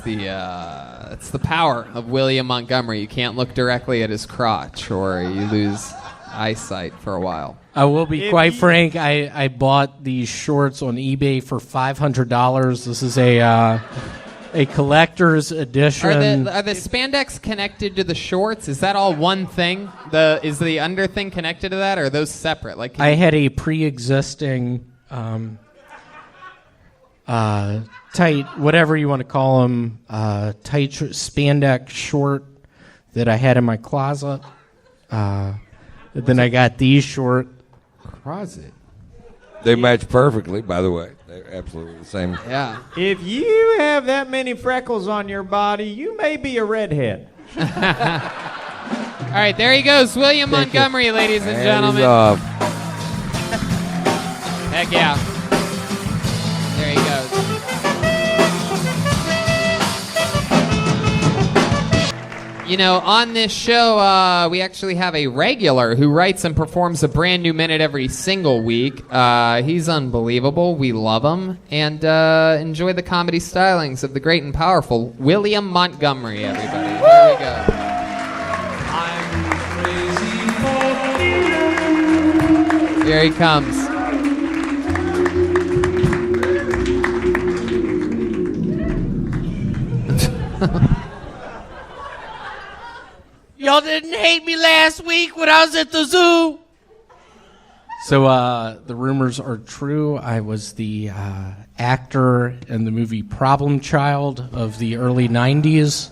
It's the power of William Montgomery. You can't look directly at his crotch, or you lose eyesight for a while. I will be quite frank. I bought these shorts on eBay for $500. This is a collector's edition. Are the spandex connected to the shorts? Is that all one thing? Is the under thing connected to that, or are those separate? Like I had a pre-existing tight, whatever you want to call them, tight spandex short that I had in my closet. Then I got these short. Closet. They match perfectly, by the way. They're absolutely the same. Yeah. If you have that many freckles on your body, you may be a redhead. All right, there he goes, William Montgomery, ladies and gentlemen. Off. Heck yeah. There he goes. You know, on this show, we actually have a regular who writes and performs a brand new minute every single week. He's unbelievable. We love him. And enjoy the comedy stylings of the great and powerful William Montgomery, everybody. Here we go. Here he comes. Y'all didn't hate me last week when I was at the zoo. So the rumors are true. I was the actor in the movie Problem Child of the early 90s.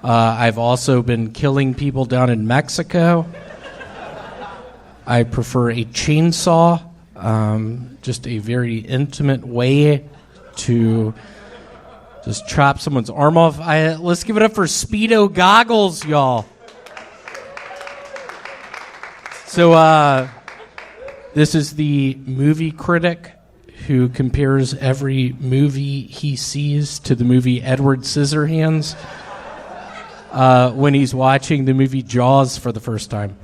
I've also been killing people down in Mexico. I prefer a chainsaw, just a very intimate way to just chop someone's arm off. Let's give it up for Speedo Goggles, y'all. So this is the movie critic who compares every movie he sees to the movie Edward Scissorhands when he's watching the movie Jaws for the first time.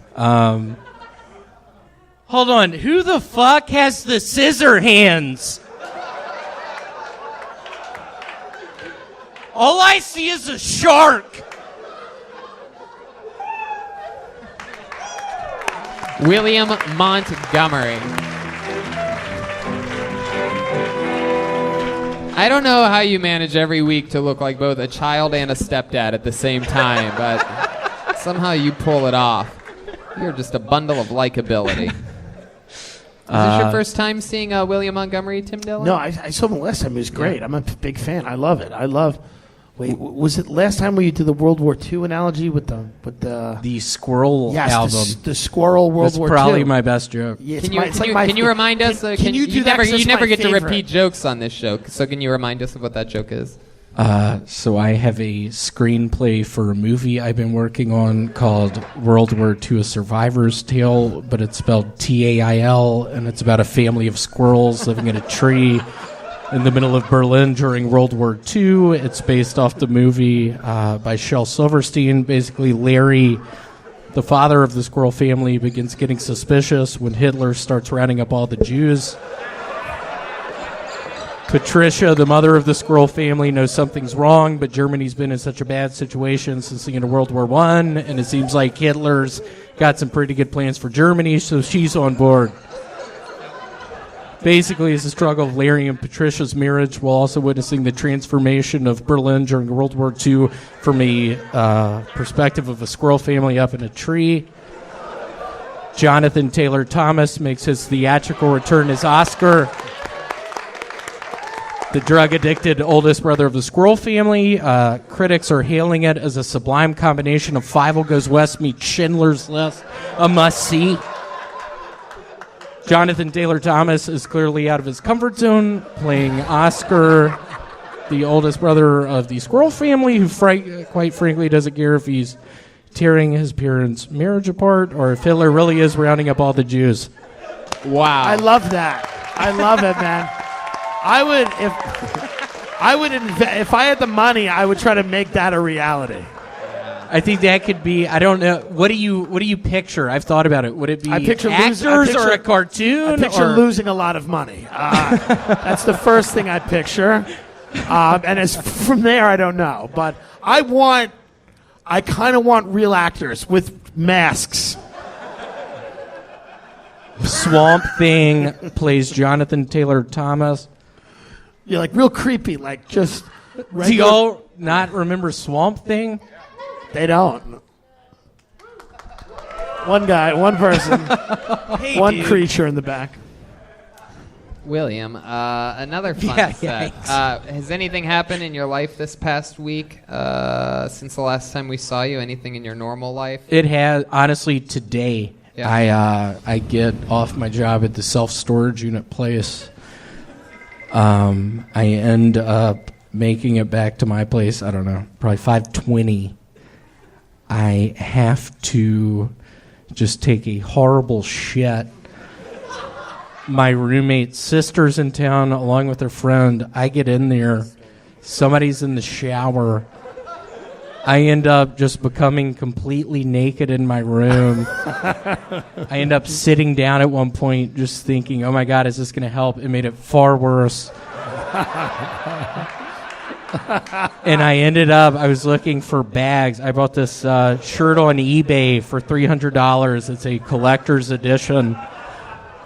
Hold on, who the fuck has the scissor hands? All I see is a shark. William Montgomery. I don't know how you manage every week to look like both a child and a stepdad at the same time, but somehow you pull it off. You're just a bundle of likability. Is this your first time seeing William Montgomery, Tim Dillon? No, I saw him last time. It was great. Yeah. I'm a big fan. I love it. Wait, was it last time where you did the World War II analogy with the Squirrel album? The Squirrel World War II. That's probably my best joke. Yeah, can you remind us? Can you do that? You never get to repeat jokes on this show, so can you remind us of what that joke is? So I have a screenplay for a movie I've been working on called World War II: A Survivor's Tale, but it's spelled T-A-I-L, and it's about a family of squirrels living in a tree in the middle of Berlin during World War II. It's based off the movie by Shel Silverstein. Basically, Larry, the father of the squirrel family, begins getting suspicious when Hitler starts rounding up all the Jews. Patricia, the mother of the squirrel family, knows something's wrong, but Germany's been in such a bad situation since the end of World War I, and it seems like Hitler's got some pretty good plans for Germany, so she's on board. Basically, it's a struggle of Larry and Patricia's marriage while also witnessing the transformation of Berlin during World War II from a perspective of a squirrel family up in a tree. Jonathan Taylor Thomas makes his theatrical return as Oscar, the drug-addicted oldest brother of the squirrel family. Critics are hailing it as a sublime combination of Fievel Goes West meets Schindler's List, a must-see. Jonathan Taylor Thomas is clearly out of his comfort zone, playing Oscar, the oldest brother of the squirrel family, who quite frankly doesn't care if he's tearing his parents' marriage apart or if Hitler really is rounding up all the Jews. Wow. I love that. I love it, man. If I had the money, I would try to make that a reality. I think that could be. I don't know. What do you picture? I've thought about it. Would it be I picture actors or a cartoon? I picture or? losing a lot of money. That's the first thing I picture. And as from there, I don't know. But I kind of want real actors with masks. Swamp Thing plays Jonathan Taylor Thomas. Yeah, like real creepy, like just. Do y'all not remember Swamp Thing? They don't. One guy, one person, one dude. creature in the back. William, another fun Yeah, set. Has anything happened in your life this past week since the last time we saw you? Anything in your normal life? It has, honestly, today. Yeah. I get off my job at the self-storage unit place. I end up making it back to my place, I don't know, probably 5:20. I have to just take a horrible shit. My roommate's sister's in town along with her friend. I get in there. Somebody's in the shower. I end up just becoming completely naked in my room. I end up sitting down at one point just thinking, oh my God, is this going to help? It made it far worse. And I was looking for bags. I bought this shirt on eBay for $300. It's a collector's edition.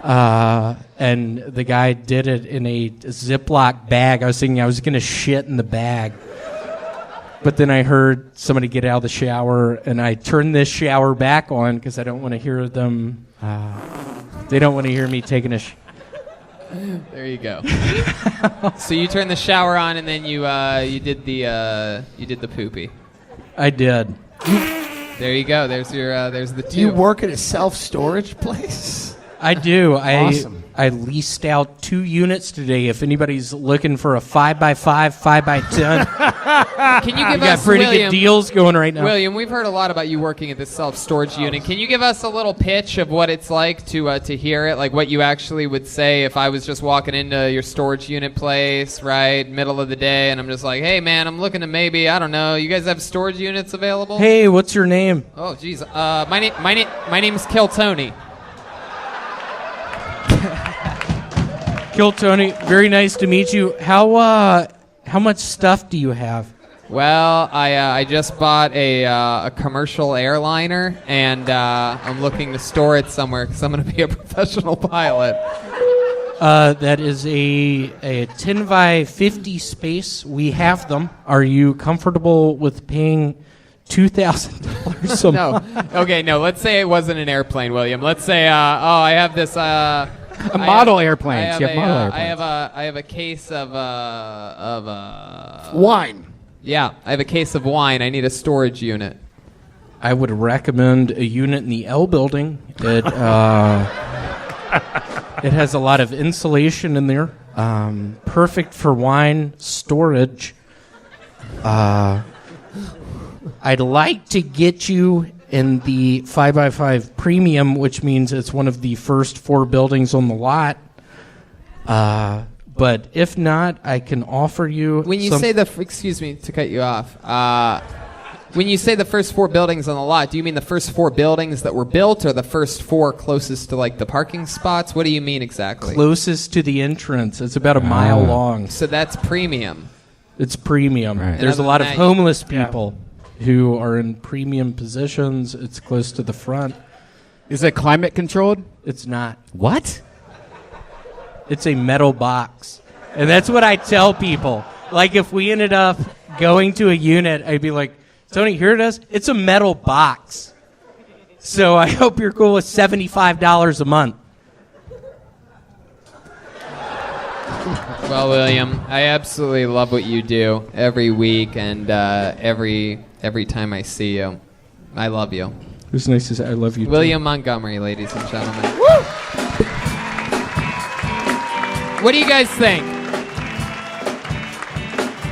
And the guy did it in a Ziploc bag. I was thinking I was going to shit in the bag. But then I heard somebody get out of the shower, and I turned this shower back on because I don't want to hear them. They don't want to hear me taking a There you go. So you turned the shower on, and then you did the poopy. I did. There you go. There's the two. Do you work at a self-storage place? I do. Awesome. I leased out 2 units today. If anybody's looking for a 5x5, 5x10, Can you give got us pretty William, good deals going right now. William, we've heard a lot about you working at this self-storage unit. Can you give us a little pitch of what it's like to hear it, like what you actually would say if I was just walking into your storage unit place, right, middle of the day, and I'm just like, hey man, I'm looking to maybe, I don't know, you guys have storage units available? Hey, what's your name? Oh, geez. My name's Kill Tony. Kill Tony, very nice to meet you. How much stuff do you have? Well, I just bought a commercial airliner, and I'm looking to store it somewhere because I'm going to be a professional pilot. That is a 10x50 space. We have them. Are you comfortable with paying $2,000 a month? No. Okay, no. Let's say it wasn't an airplane, William. Let's say, I have this. Model airplanes. You have model airplanes. I have a case of wine. Yeah, I have a case of wine. I need a storage unit. I would recommend a unit in the L building. It has a lot of insulation in there. Perfect for wine storage. I'd like to get you in the 5x5 premium, which means it's one of the first 4 buildings on the lot. But if not, I can offer you. When you say excuse me to cut you off. When you say the first 4 buildings on the lot, do you mean the first 4 buildings that were built, or the first 4 closest to like the parking spots? What do you mean exactly? Closest to the entrance. It's about a mile long. So that's premium. It's premium. Right. There's a other lot than of that, homeless people who are in premium positions. It's close to the front. Is it climate controlled? It's not. What? It's a metal box. And that's what I tell people. Like, if we ended up going to a unit, I'd be like, Tony, here it is. It's a metal box. So I hope you're cool with $75 a month. Well, William, I absolutely love what you do every week and every time I see you. I love you. It was nice to say I love you, William Montgomery, ladies and gentlemen. What do you guys think?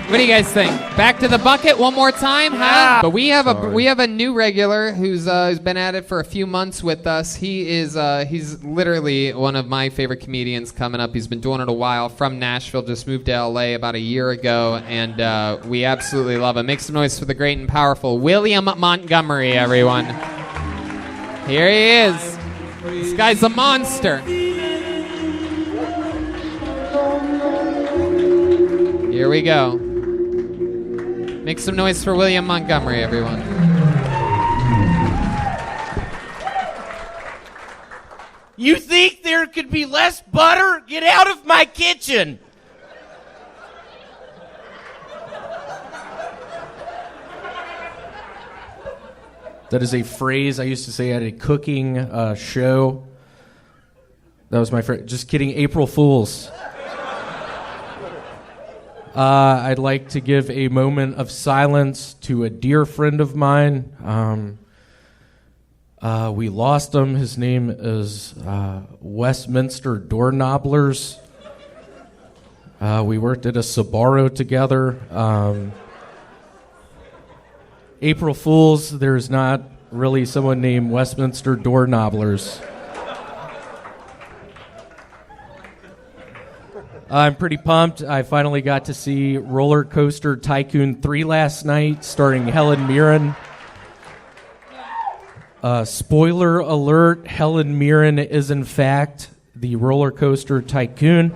What do you guys think? Back to the bucket one more time, huh? But we have a new regular who's been at it for a few months with us. He's literally one of my favorite comedians coming up. He's been doing it a while. From Nashville, just moved to LA about a year ago, and we absolutely love him. Make some noise for the great and powerful William Montgomery, everyone. Here he is. This guy's a monster. Here we go. Make some noise for William Montgomery, everyone. You think there could be less butter? Get out of my kitchen. That is a phrase I used to say at a cooking show. That was my friend. Just kidding, April Fools. I'd like to give a moment of silence to a dear friend of mine. We lost him. His name is Westminster Doorknobblers. We worked at a Sbarro together. April Fools, there's not really someone named Westminster Doorknobblers. I'm pretty pumped. I finally got to see Roller Coaster Tycoon 3 last night, starring Helen Mirren. Spoiler alert, Helen Mirren is in fact the Roller Coaster Tycoon.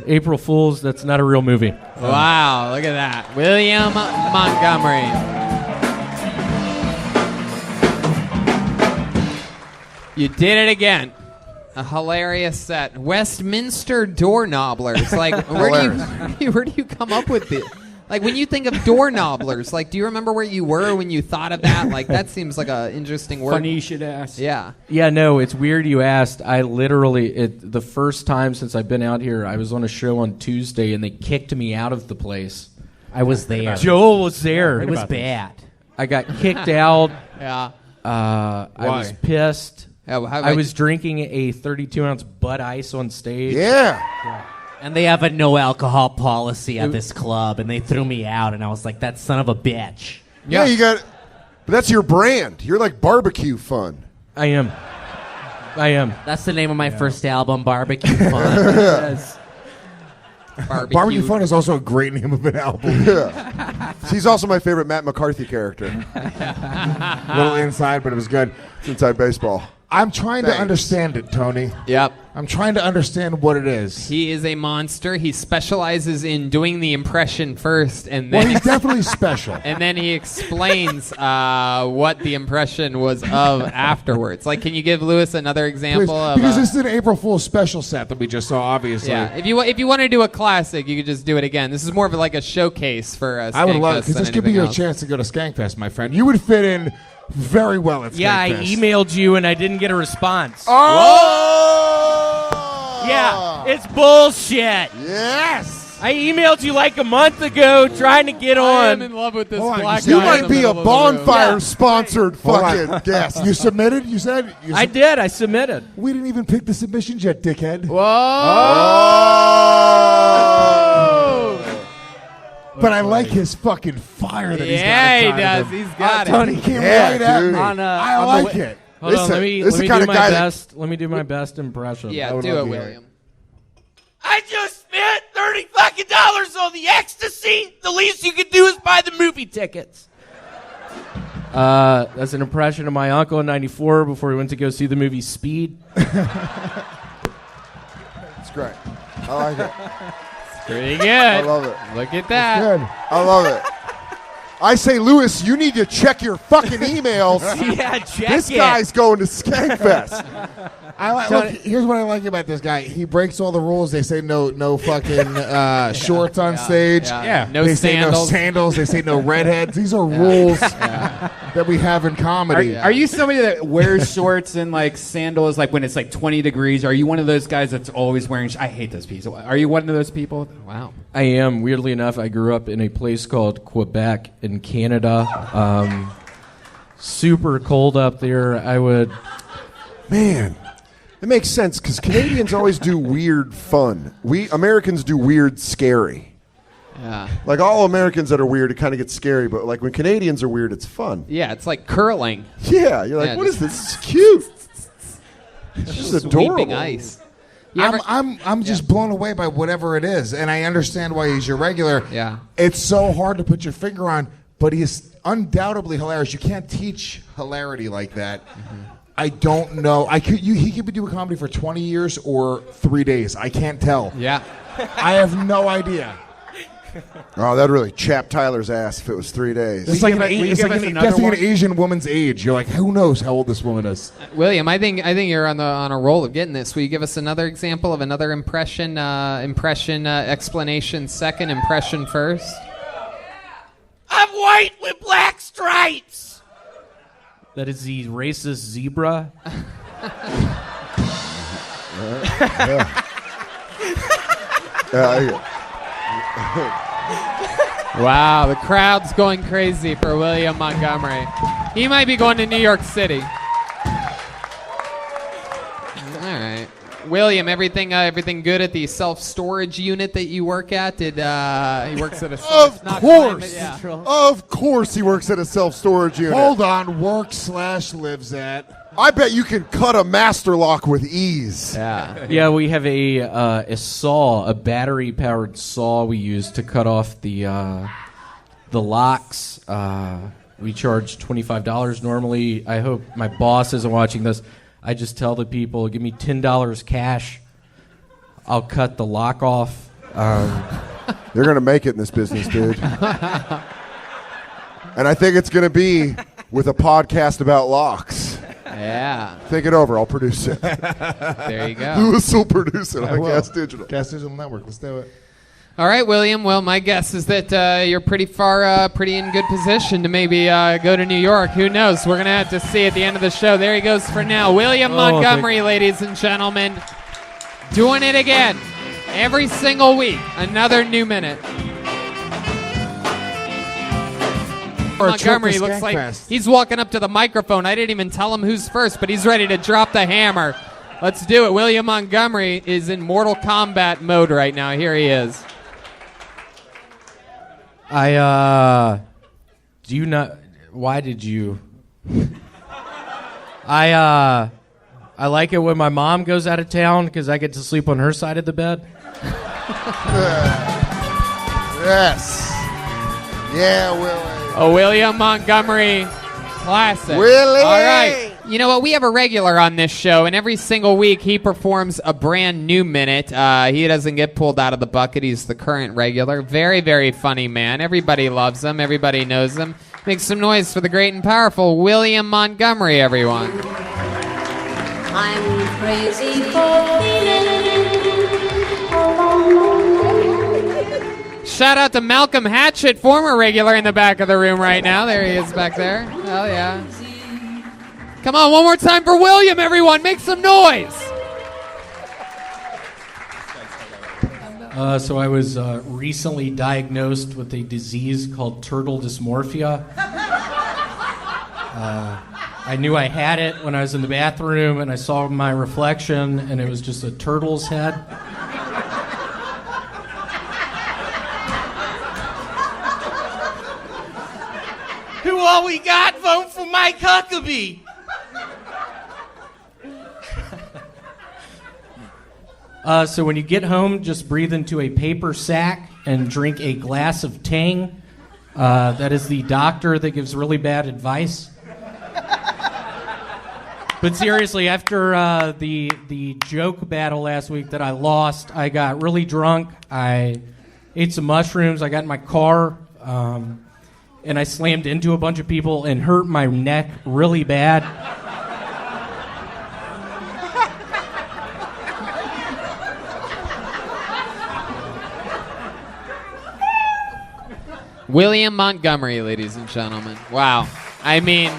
April Fools, that's not a real movie. Wow, look at that. William Montgomery. You did it again. A hilarious set. Westminster Doorknobblers. Like, where do you come up with it? Like, when you think of doorknobblers, like, do you remember where you were when you thought of that? Like, that seems like an interesting word. Funny you should ask. Yeah. Yeah, no, it's weird you asked. I literally, the first time since I've been out here, I was on a show on Tuesday, and they kicked me out of the place. I was there. Joel was there. It was bad. I got kicked out. Yeah. I was pissed. I was drinking a 32-ounce Bud Ice on stage. Yeah. And they have a no alcohol policy at this club, and they threw me out, and I was like, that son of a bitch. Yeah, you got. But that's your brand. You're like barbecue fun. I am. That's the name of my first album, Barbecue Fun. Yes. Barbecue Fun is also a great name of an album. Yeah. He's also my favorite Matt McCarthy character. A little inside, but it was good. It's inside baseball. I'm trying to understand it, Tony. Yep. I'm trying to understand what it is. He is a monster. He specializes in doing the impression first, and then he's definitely special. And then he explains what the impression was of afterwards. Like, can you give Lewis another example? Please, because this is an April Fool's special set that we just saw, obviously. Yeah. If you want to do a classic, you could just do it again. This is more of like a showcase for Skankfest. I would love it, because this could be your chance to go to Skankfest, my friend. You would fit in very well at Skankfest. Yeah, I emailed you and I didn't get a response. Oh! Yeah, it's bullshit. Yes! I emailed you like a month ago trying to get on. I am in love with this black guy. You might be a bonfire-sponsored fucking guest. You submitted, you said? I did. I submitted. We didn't even pick the submissions yet, dickhead. Whoa! But I like his fucking fire that he's got. Yeah, he inside does. of him. He's got it. Tony came right at me. I like it. Hold on, let me do my best. Let me do my best impression. Yeah, do it, William. I just spent $30 fucking on the ecstasy. The least you could do is buy the movie tickets. That's an impression of my uncle in '94 before we went to go see the movie Speed. It's great. I like it. Pretty good. I love it. Look at that. Good. I love it. I say, Lewis, you need to check your fucking emails. Yeah, check This it. guy's going to Skankfest. Look, here's what I like about this guy. He breaks all the rules. They say no fucking shorts on stage. Yeah. No they sandals. say no sandals. They say no redheads. These are rules that we have in comedy. Are you somebody that wears shorts and like sandals like when it's like 20 degrees? Are you one of those guys that's always wearing I hate those people. Are you one of those people? Wow. I am. Weirdly enough, I grew up in a place called Quebec in Canada. Super cold up there. Man, It makes sense because Canadians always do weird fun. We Americans do weird scary. Yeah. Like all Americans that are weird, it kind of gets scary. But like when Canadians are weird, it's fun. Yeah, it's like curling. Yeah, you're like, what is this? It's cute. It's just adorable. Weeping ice. I'm just blown away by whatever it is, and I understand why he's your regular. Yeah. It's so hard to put your finger on, but he is undoubtedly hilarious. You can't teach hilarity like that. I don't know. He could do a comedy for 20 years or 3 days. I can't tell. Yeah. I have no idea. Oh, that'd really chap Tyler's ass if it was 3 days. It's like guessing an Asian woman's age. You're like, who knows how old this woman is? William, I think you're on a roll of getting this. Will you give us another example of another impression explanation second, impression first? I'm white with black stripes. That is the racist zebra. Wow, the crowd's going crazy for William Montgomery. He might be going to New York City. All right. William, everything good at the self-storage unit that you work at? He works at a Of course he works at a self-storage unit. Hold on, work/lives at. I bet you can cut a master lock with ease. Yeah, we have a saw, a battery-powered saw we use to cut off the locks. We charge $25 normally. I hope my boss isn't watching this. I just tell the people, give me $10 cash. I'll cut the lock off. You're going to make it in this business, dude. And I think it's going to be with a podcast about locks. Yeah. Think it over. I'll produce it. There you go. Lewis will produce it I on will. Gas Digital. Gas Digital Network. Let's do it. All right, William. Well, my guess is that you're pretty in good position to maybe go to New York. Who knows? We're going to have to see at the end of the show. There he goes for now. William Montgomery, ladies and gentlemen, doing it again. Every single week, another new minute. Montgomery looks like he's walking up to the microphone. I didn't even tell him who's first, but he's ready to drop the hammer. Let's do it. William Montgomery is in Mortal Kombat mode right now. Here he is. Do you not? Why did you? I like it when my mom goes out of town because I get to sleep on her side of the bed. Yes. Yeah, Willie. A William Montgomery classic. Willie! All right. You know what? We have a regular on this show, and every single week he performs a brand new minute. He doesn't get pulled out of the bucket. He's the current regular. Very, very funny man. Everybody loves him. Everybody knows him. Make some noise for the great and powerful William Montgomery, everyone. I'm crazy for feeling. Shout out to Malcolm Hatchett, former regular in the back of the room right now. There he is back there. Oh, yeah. Come on, one more time for William, everyone. Make some noise. So I was recently diagnosed with a disease called turtle dysmorphia. I knew I had it when I was in the bathroom and I saw my reflection and it was just a turtle's head. Who all we got? Vote for Mike Huckabee. So when you get home, just breathe into a paper sack and drink a glass of Tang. That is the doctor that gives really bad advice. But seriously, after the joke battle last week that I lost, I got really drunk. I ate some mushrooms. I got in my car, and I slammed into a bunch of people and hurt my neck really bad. William Montgomery, ladies and gentlemen. Wow. I mean,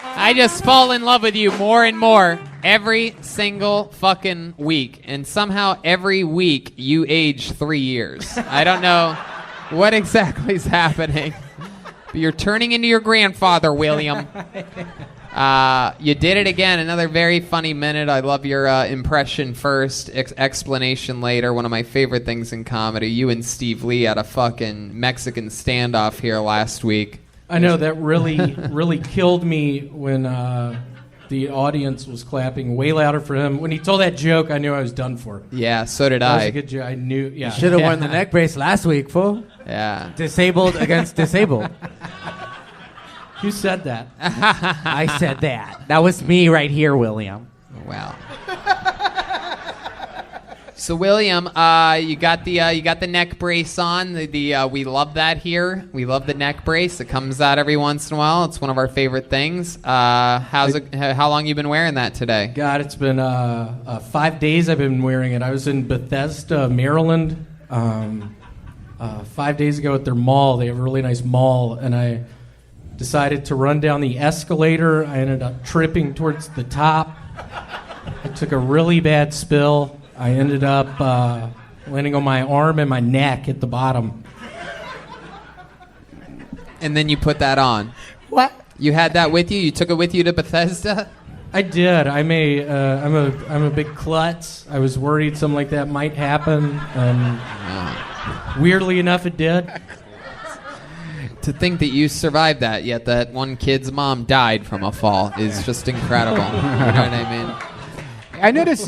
I just fall in love with you more and more every single fucking week. And somehow every week you age 3 years. I don't know what exactly is happening. But you're turning into your grandfather, William. You did it again. Another very funny minute. I love your impression first, explanation later. One of my favorite things in comedy. You and Steve Lee had a fucking Mexican standoff here last week. I know that really killed me when the audience was clapping way louder for him. When he told that joke, I knew I was done for. Yeah, so did That was I. a good joke. I knew. Yeah. You should have worn the neck brace last week, fool. Yeah. Disabled against disabled. Who said that? I said that. That was me right here, William. Wow. So William, you got the neck brace on. We love that here. We love the neck brace. It comes out every once in a while. It's one of our favorite things. How long you been wearing that today? God, it's been 5 days I've been wearing it. I was in Bethesda, Maryland, 5 days ago at their mall. They have a really nice mall, and I decided to run down the escalator. I ended up tripping towards the top. I took a really bad spill. I ended up landing on my arm and my neck at the bottom. And then you put that on. What? You had that with you? You took it with you to Bethesda? I did. I'm a big klutz. I was worried something like that might happen. Weirdly enough, it did. To think that you survived that, yet that one kid's mom died from a fall is just incredible. You know what I mean? I noticed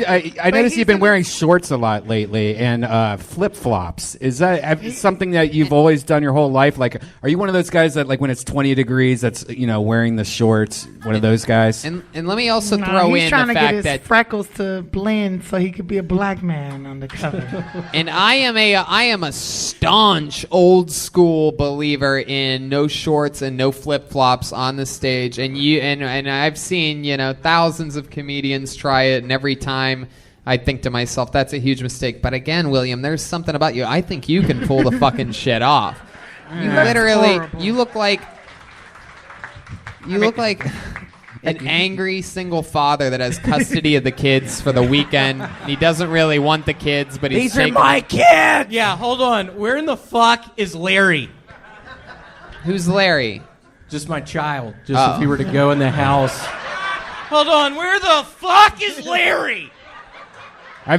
you've been wearing shorts a lot lately and flip-flops. Is that something that you've always done your whole life? Like, are you one of those guys that, like, when it's 20 degrees, that's, wearing the shorts, one of those guys? And let me also throw he's in trying the to fact get his that freckles to blend so he could be a black man on the cover. And I am a staunch old school believer in no shorts and no flip flops on the stage. And I've seen thousands of comedians try it, and every time I think to myself that's a huge mistake. But again, William, there's something about you. I think you can pull the fucking shit off. You look like an angry single father that has custody of the kids for the weekend. He doesn't really want the kids, but he's These are my kids! Yeah, hold on. Where in the fuck is Larry? Who's Larry? Just my child. If he were to go in the house. Hold on. Where the fuck is Larry?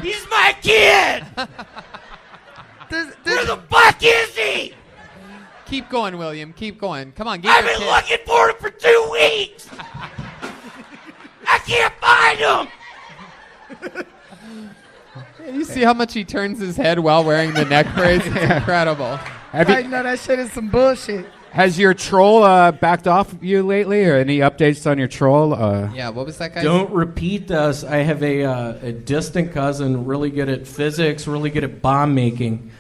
He's my kid! Where the fuck is he? Keep going, William. Keep going. Come on, I've been looking for him for 2 weeks. I can't find him. You see how much he turns his head while wearing the neck brace? It's incredible. I know that shit is some bullshit. Has your troll backed off you lately, or any updates on your troll? Yeah, what was that guy? Don't repeat this. I have a distant cousin, really good at physics, really good at bomb making.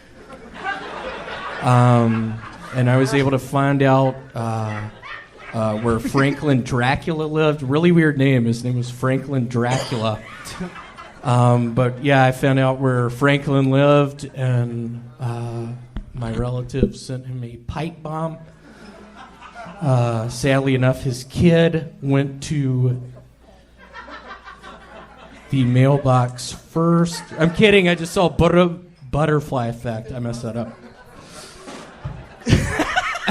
And I was able to find out where Franklin Dracula lived. Really weird name. His name was Franklin Dracula. But yeah, I found out where Franklin lived, and my relatives sent him a pipe bomb. Sadly enough, his kid went to the mailbox first. I'm kidding. I just saw butterfly effect. I messed that up.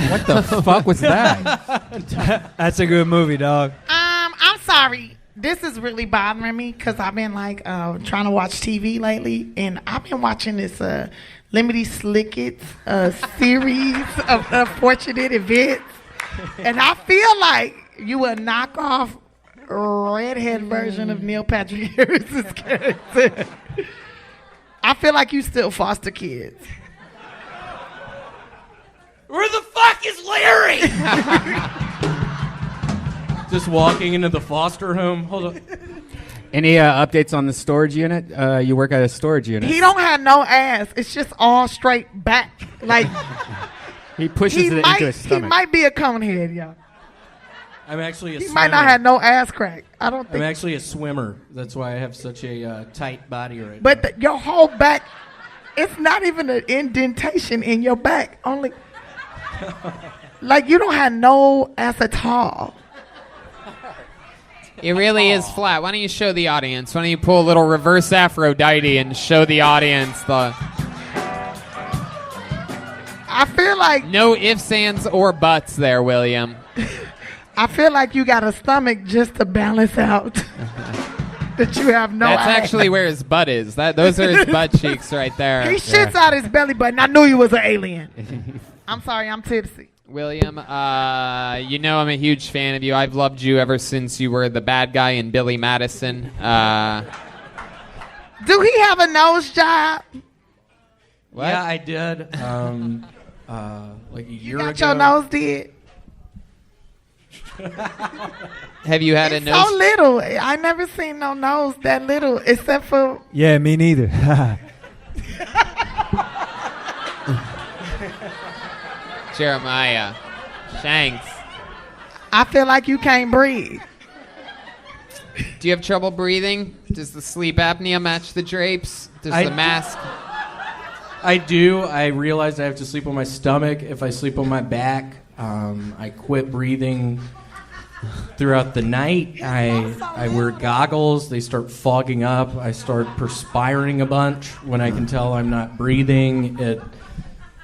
What the fuck was that? That's a good movie, dog. I'm sorry. This is really bothering me because I've been trying to watch TV lately, and I've been watching this Lemony Snicket series of unfortunate events, and I feel like you a knockoff redhead version of Neil Patrick Harris's character. I feel like you still foster kids. Where the fuck is Larry? Just walking into the foster home. Hold on. Any updates on the storage unit? You work at a storage unit. He don't have no ass. It's just all straight back. Like he pushes it into his stomach. He might be a conehead, y'all. I'm actually a He swimmer. might not have no ass crack. I don't think. I'm actually a swimmer. That's why I have such a tight body right now. But your whole back, it's not even an indentation in your back. Only, like you don't have no ass at all. It really is flat. Why don't you show the audience? Why don't you pull a little reverse Aphrodite and show the audience the... I feel like... No ifs, ands, or buts there, William. I feel like you got a stomach just to balance out that you have no That's ass. actually where his butt is. Those are his butt cheeks right there. He shits out his belly button. I knew you was an alien. I'm sorry, I'm tipsy. William, you know I'm a huge fan of you. I've loved you ever since you were the bad guy in Billy Madison. Do he have a nose job? What? Yeah, I did. Like a year Got ago. your nose did? Have you had a It's nose? so little. I never seen no nose that little, except for Yeah, me neither. Jeremiah. Shanks. I feel like you can't breathe. Do you have trouble breathing? Does the sleep apnea match the drapes? Does I the do- mask? I do. I realized I have to sleep on my stomach. If I sleep on my back, I quit breathing throughout the night. I wear goggles. They start fogging up. I start perspiring a bunch when I can tell I'm not breathing.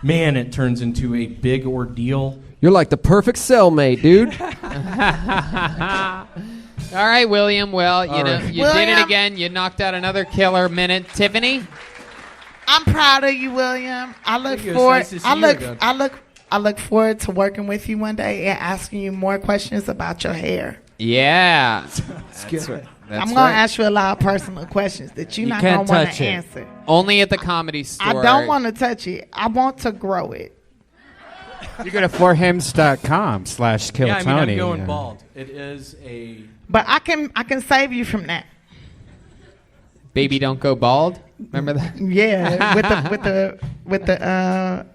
It turns into a big ordeal. You're like the perfect cellmate, dude. All right, William. Well, you All know, right. you did it William. again. You knocked out another killer minute. Tiffany? I'm proud of you, William. I look Thank you. It's forward. nice to see you again. I look forward to working with you one day and asking you more questions about your hair. Yeah. That's right. I'm gonna ask you a lot of personal questions that you're You not can't gonna want touch to it. answer. Only at the Comedy Store. I don't want to touch it. I want to grow it. You go to forhims.com/kill Yeah, I mean, Tony. I'm going bald. It is a... But I can save you from that. Baby, don't go bald. Remember that? Yeah, with the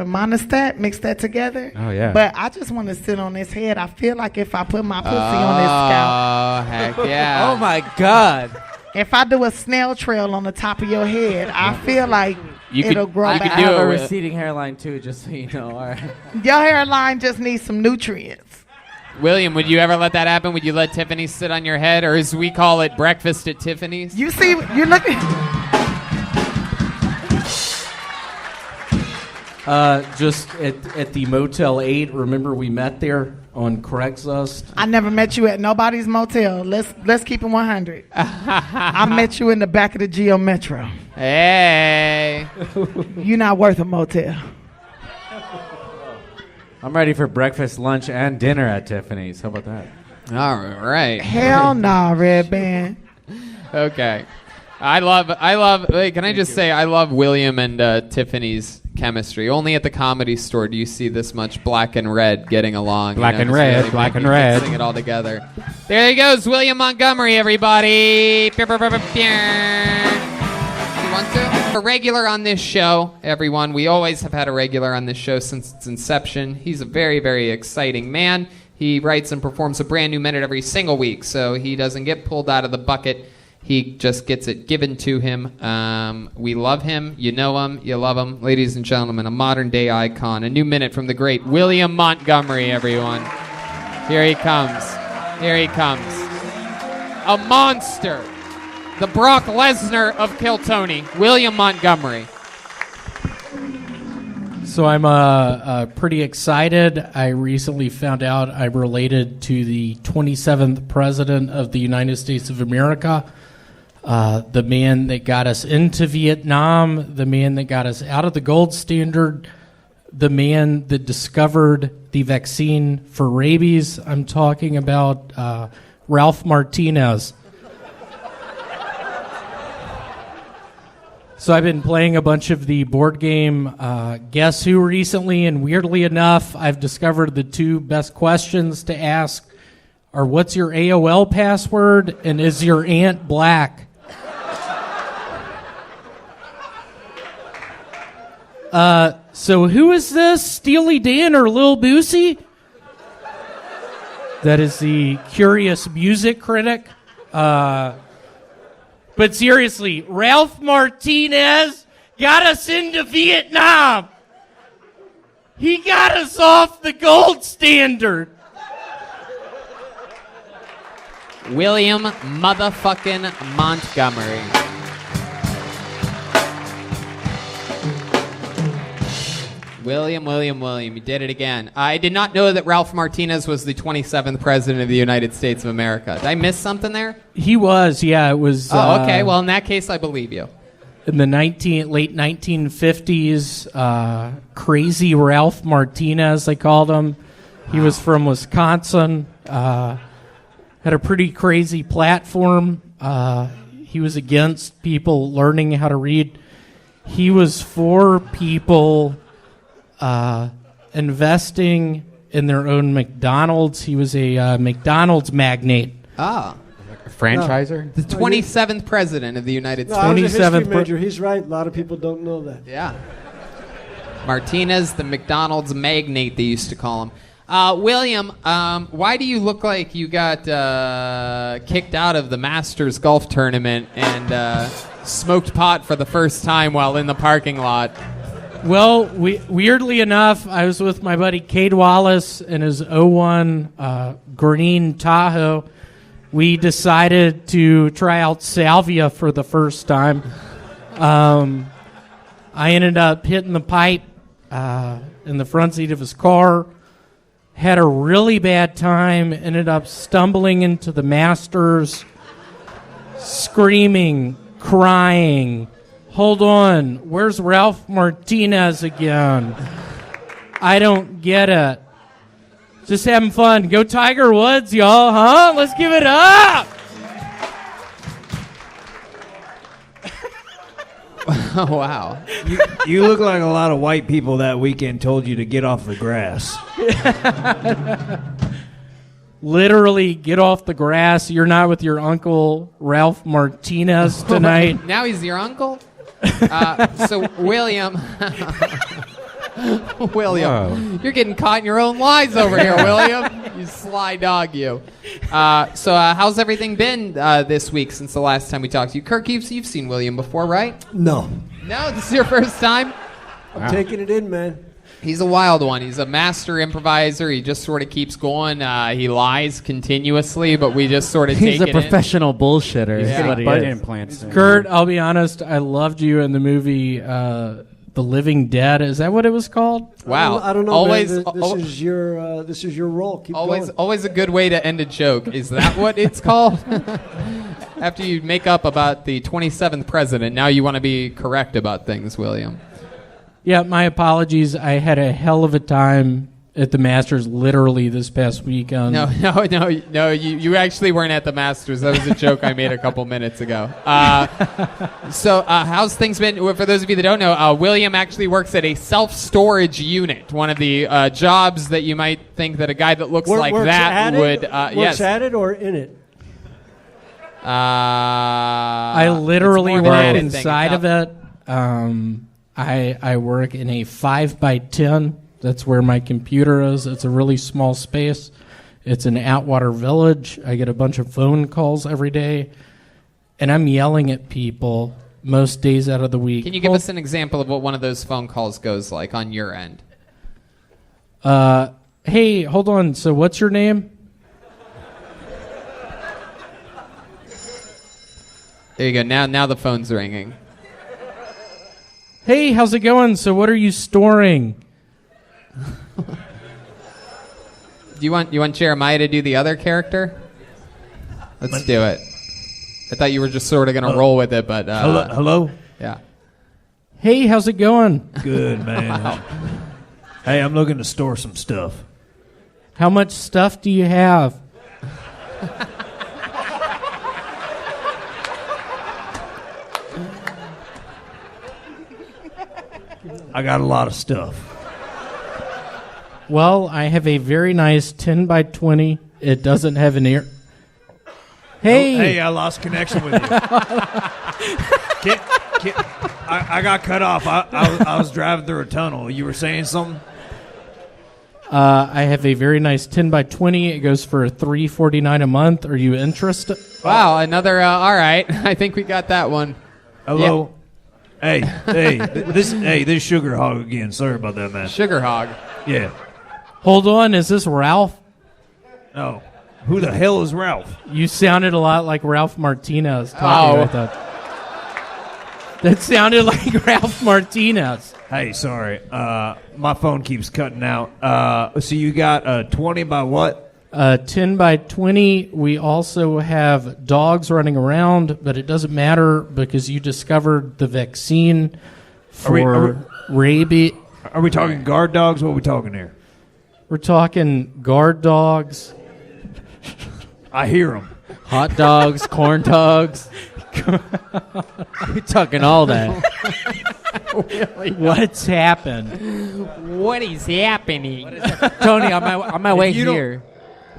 monostat, mix that together. Oh, yeah. But I just want to sit on his head. I feel like if I put my pussy on his scalp. Oh, heck yeah. Oh my God. If I do a snail trail on the top of your head, I feel like it'll grow I back. have a receding hairline too, just so you know. All right. Your hairline just needs some nutrients. William, would you ever let that happen? Would you let Tiffany sit on your head, or as we call it, breakfast at Tiffany's? You see, you're looking. Just at the Motel 8. Remember we met there on Craigslist? I never met you at nobody's motel. Let's keep it 100. I met you in the back of the Geo Metro. Hey. You're not worth a motel. I'm ready for breakfast, lunch, and dinner at Tiffany's. How about that? All right. Hell no, Red Band. Okay. I love, wait, can I just say, I love William and Tiffany's chemistry. Only at the Comedy Store do you see this much black and red getting along. Black and just red, really black and making- red. Mixing it all together. There he goes, William Montgomery, everybody. You want to? A regular on this show, everyone. We always have had a regular on this show since its inception. He's a very, very exciting man. He writes and performs a brand new minute every single week, so he doesn't get pulled out of the bucket. He just gets it given to him. We love him. You know him. You love him. Ladies and gentlemen, a modern-day icon. A new minute from the great William Montgomery, everyone. Here he comes. Here he comes. A monster. The Brock Lesnar of Kill Tony, William Montgomery. So I'm pretty excited. I recently found out I'm related to the 27th President of the United States of America, the man that got us into Vietnam, the man that got us out of the gold standard, the man that discovered the vaccine for rabies. I'm talking about Ralph Martinez. So I've been playing a bunch of the board game Guess Who recently, and weirdly enough, I've discovered the two best questions to ask are what's your AOL password and is your aunt black? So who is this? Steely Dan or Lil Boosie? That is the curious music critic. But seriously, Ralph Martinez got us into Vietnam. He got us off the gold standard. William motherfucking Montgomery. William, you did it again. I did not know that Ralph Martinez was the 27th president of the United States of America. Did I miss something there? He was, yeah. It was. Oh, okay. Well, in that case, I believe you. In the late 1950s, Crazy Ralph Martinez, they called him. He was from Wisconsin. Had a pretty crazy platform. He was against people learning how to read. He was for people investing in their own McDonald's. He was a McDonald's magnate. Ah. Franchiser? The 27th president of the United States. I was a history major. He's right. A lot of people don't know that. Yeah. Martinez, the McDonald's magnate, they used to call him. William, why do you look like you got kicked out of the Masters golf tournament and smoked pot for the first time while in the parking lot? Well, weirdly enough, I was with my buddy Cade Wallace in his 01 green Tahoe. We decided to try out salvia for the first time. I ended up hitting the pipe in the front seat of his car. Had a really bad time. Ended up stumbling into the Masters, screaming, crying. Hold on, where's Ralph Martinez again? I don't get it. Just having fun. Go Tiger Woods, y'all, huh? Let's give it up! Oh, wow. You look like a lot of white people that weekend told you to get off the grass. Literally, get off the grass. You're not with your uncle, Ralph Martinez, tonight. Now he's your uncle? So, William... William, you're getting caught in your own lies over here, William. You sly dog, you. So how's everything been this week since the last time we talked to you? Kirk, you've seen William before, right? No. No, this is your first time? I'm taking it in, man. He's a wild one. He's a master improviser. He just sort of keeps going. He lies continuously, but we just sort of take He's it a professional bullshitter. He's Is got what he butt is. implants. Kurt, I'll be honest, I loved you in the movie The Living Dead. Is that what it was called? Wow. I don't know. Always, man. This is your role. Keep going. Always a good way to end a joke. Is that what it's called? After you make up about the 27th president, now you want to be correct about things, William. Yeah, my apologies. I had a hell of a time at the Masters literally this past weekend. No, you actually weren't at the Masters. That was a joke I made a couple minutes ago. So how's things been? For those of you that don't know, William actually works at a self-storage unit, one of the jobs that you might think that a guy that looks like that would... Works at it or in it? I literally work inside of it. I work in a 5x10. That's where my computer is. It's a really small space. It's an Atwater Village. I get a bunch of phone calls every day, and I'm yelling at people most days out of the week. Can you give us an example of what one of those phone calls goes like on your end? Hey, hold on. So what's your name? There you go. Now the phone's ringing. Hey, how's it going? So what are you storing? Do you want Jeremiah to do the other character? Let's do it. I thought you were just sort of going to roll with it, but... Hello? Yeah. Hey, how's it going? Good, man. Wow. Hey, I'm looking to store some stuff. How much stuff do you have? I got a lot of stuff. Well, I have a very nice 10x20. It doesn't have an ear. Hey! Oh, hey, I lost connection with you. I got cut off. I was driving through a tunnel. You were saying something? I have a very nice 10x20. It goes for $349 a month. Are you interested? Wow, another... all right. I think we got that one. Hello? Yeah. Hey, this Sugar Hog again. Sorry about that, man. Sugar Hog? Yeah. Hold on, is this Ralph? No. Who the hell is Ralph? You sounded a lot like Ralph Martinez talking about that. That sounded like Ralph Martinez. Hey, sorry. My phone keeps cutting out. So you got 20 by what? 10 by 20. We also have dogs running around, but it doesn't matter because you discovered the vaccine for rabies. Are we talking guard dogs? What are we talking here? We're talking guard dogs. I hear them. Hot dogs, corn dogs. We're talking all that. What's happened? What is happening? Tony, on my way here.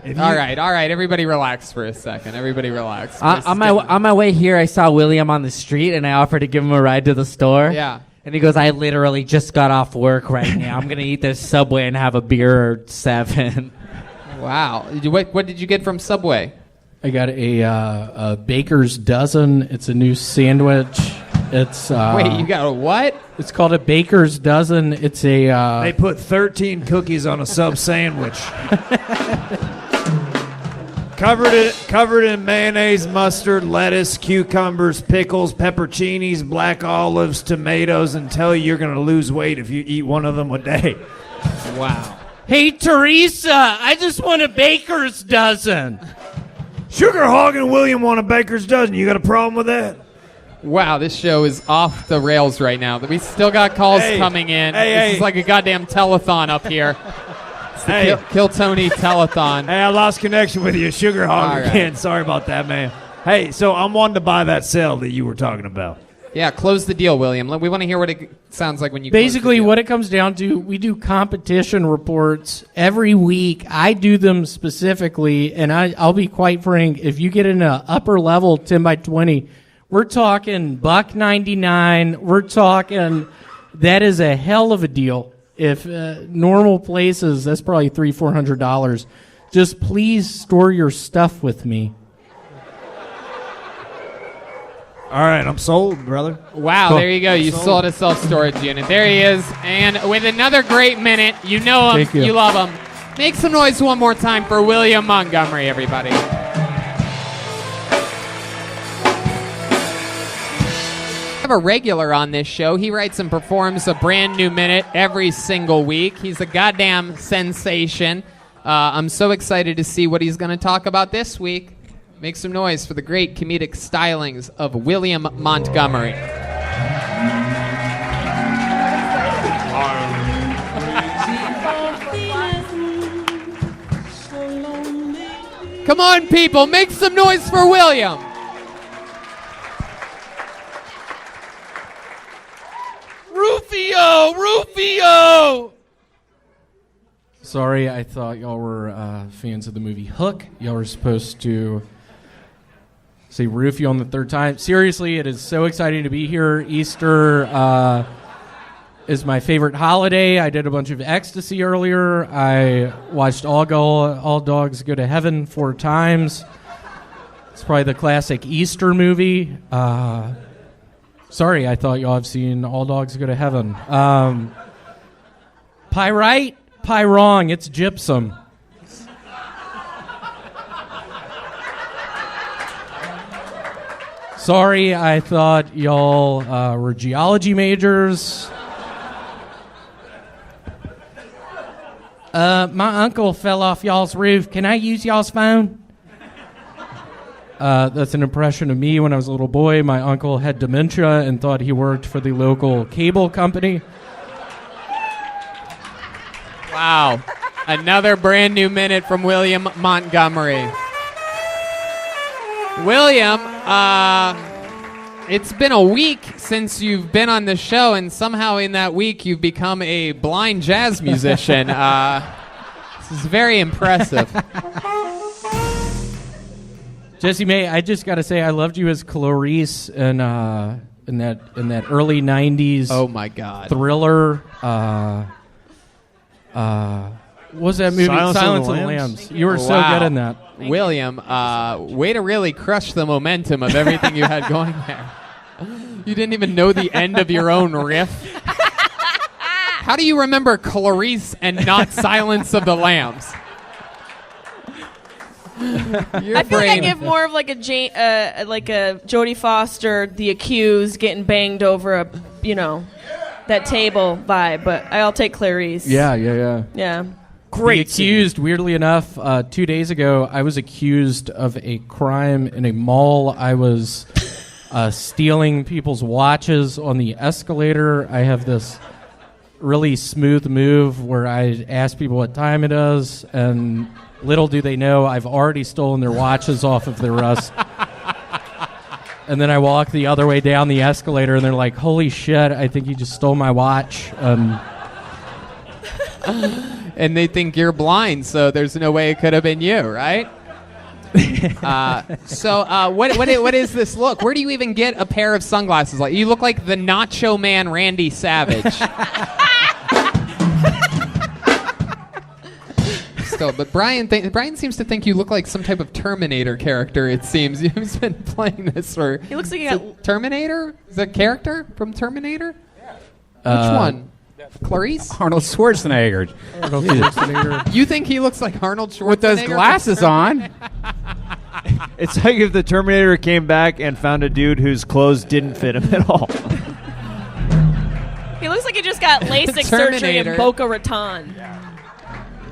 All right. Everybody relax for a second. Everybody relax. On my way here, I saw William on the street, and I offered to give him a ride to the store. Yeah. And he goes, I literally just got off work right now. I'm going to eat this Subway and have a beer or 7. Wow. What did you get from Subway? I got a Baker's Dozen. It's a new sandwich. It's Wait, you got a what? It's called a Baker's Dozen. It's a They put 13 cookies on a sub sandwich. Covered in mayonnaise, mustard, lettuce, cucumbers, pickles, pepperoncinis, black olives, tomatoes, and tell you you're going to lose weight if you eat one of them a day. Wow. Hey, Teresa, I just want a Baker's Dozen. Sugar Hog and William want a Baker's Dozen. You got a problem with that? Wow, this show is off the rails right now. We still got calls coming in. This is like a goddamn telethon up here. It's the Kill Tony telethon. Hey, I lost connection with you, Sugar Hog again. Sorry about that, man. Hey, so I'm wanting to buy that cell that you were talking about. Yeah, close the deal, William. We want to hear what it sounds like when you Basically, what it comes down to, we do competition reports every week. I do them specifically, and I'll be quite frank. If you get in an upper level 10 by 20, we're talking $1.99. We're talking that is a hell of a deal. If normal places, that's probably $300-400. Just please store your stuff with me. All right, I'm sold, brother. Wow, Cool. there you go. You sold a self-storage unit. There he is. And with another great minute, you know him, Thank you. you love him. Make some noise one more time for William Montgomery, everybody. I have a regular on this show. He writes and performs a brand new minute every single week. He's a goddamn sensation. I'm so excited to see what he's going to talk about this week. Make some noise for the great comedic stylings of William Montgomery. Come on, people, make some noise for William. Rufio! Sorry, I thought y'all were fans of the movie Hook. Y'all were supposed to say Rufio on the third time. Seriously, it is so exciting to be here. Easter is my favorite holiday. I did a bunch of ecstasy earlier. I watched All Dogs Go to Heaven 4 times. It's probably the classic Easter movie. Sorry, I thought y'all have seen All Dogs Go to Heaven. Pie right, pie wrong. It's gypsum. Sorry, I thought y'all were geology majors. My uncle fell off y'all's roof. Can I use y'all's phone? That's an impression of me when I was a little boy. My uncle had dementia and thought he worked for the local cable company. Wow. Another brand new minute from William Montgomery. William, it's been a week since you've been on the show, and somehow in that week you've become a blind jazz musician. This is very impressive. JESSIMAE, I just got to say I loved you as Clarice in that early 90s. Oh my God. Thriller. What was that movie? Silence of the Lambs. You were so good in that. William, way to really crush the momentum of everything you had going there. You didn't even know the end of your own riff. How do you remember Clarice and not Silence of the Lambs? I feel like I give more of like a Jodie Foster, The Accused, getting banged over a, that table vibe, but I'll take Clarice. Yeah. Yeah. The accused, weirdly enough, 2 days ago, I was accused of a crime in a mall. I was stealing people's watches on the escalator. I have this really smooth move where I ask people what time it is, and little do they know I've already stolen their watches off of their wrist. And then I walk the other way down the escalator, and they're like, "Holy shit, I think you just stole my watch." And they think you're blind, so there's no way it could have been you, right? What is this look? Where do you even get a pair of sunglasses like? You look like the Nacho Man Randy Savage. Still, but Brian seems to think you look like some type of Terminator character. It seems you've been playing this for. He looks like he got Terminator. Is that character from Terminator? Which one? Clarice? Arnold Schwarzenegger. You think he looks like Arnold Schwarzenegger? With those glasses on. It's like if the Terminator came back and found a dude whose clothes didn't fit him at all. He looks like he just got LASIK surgery in Boca Raton.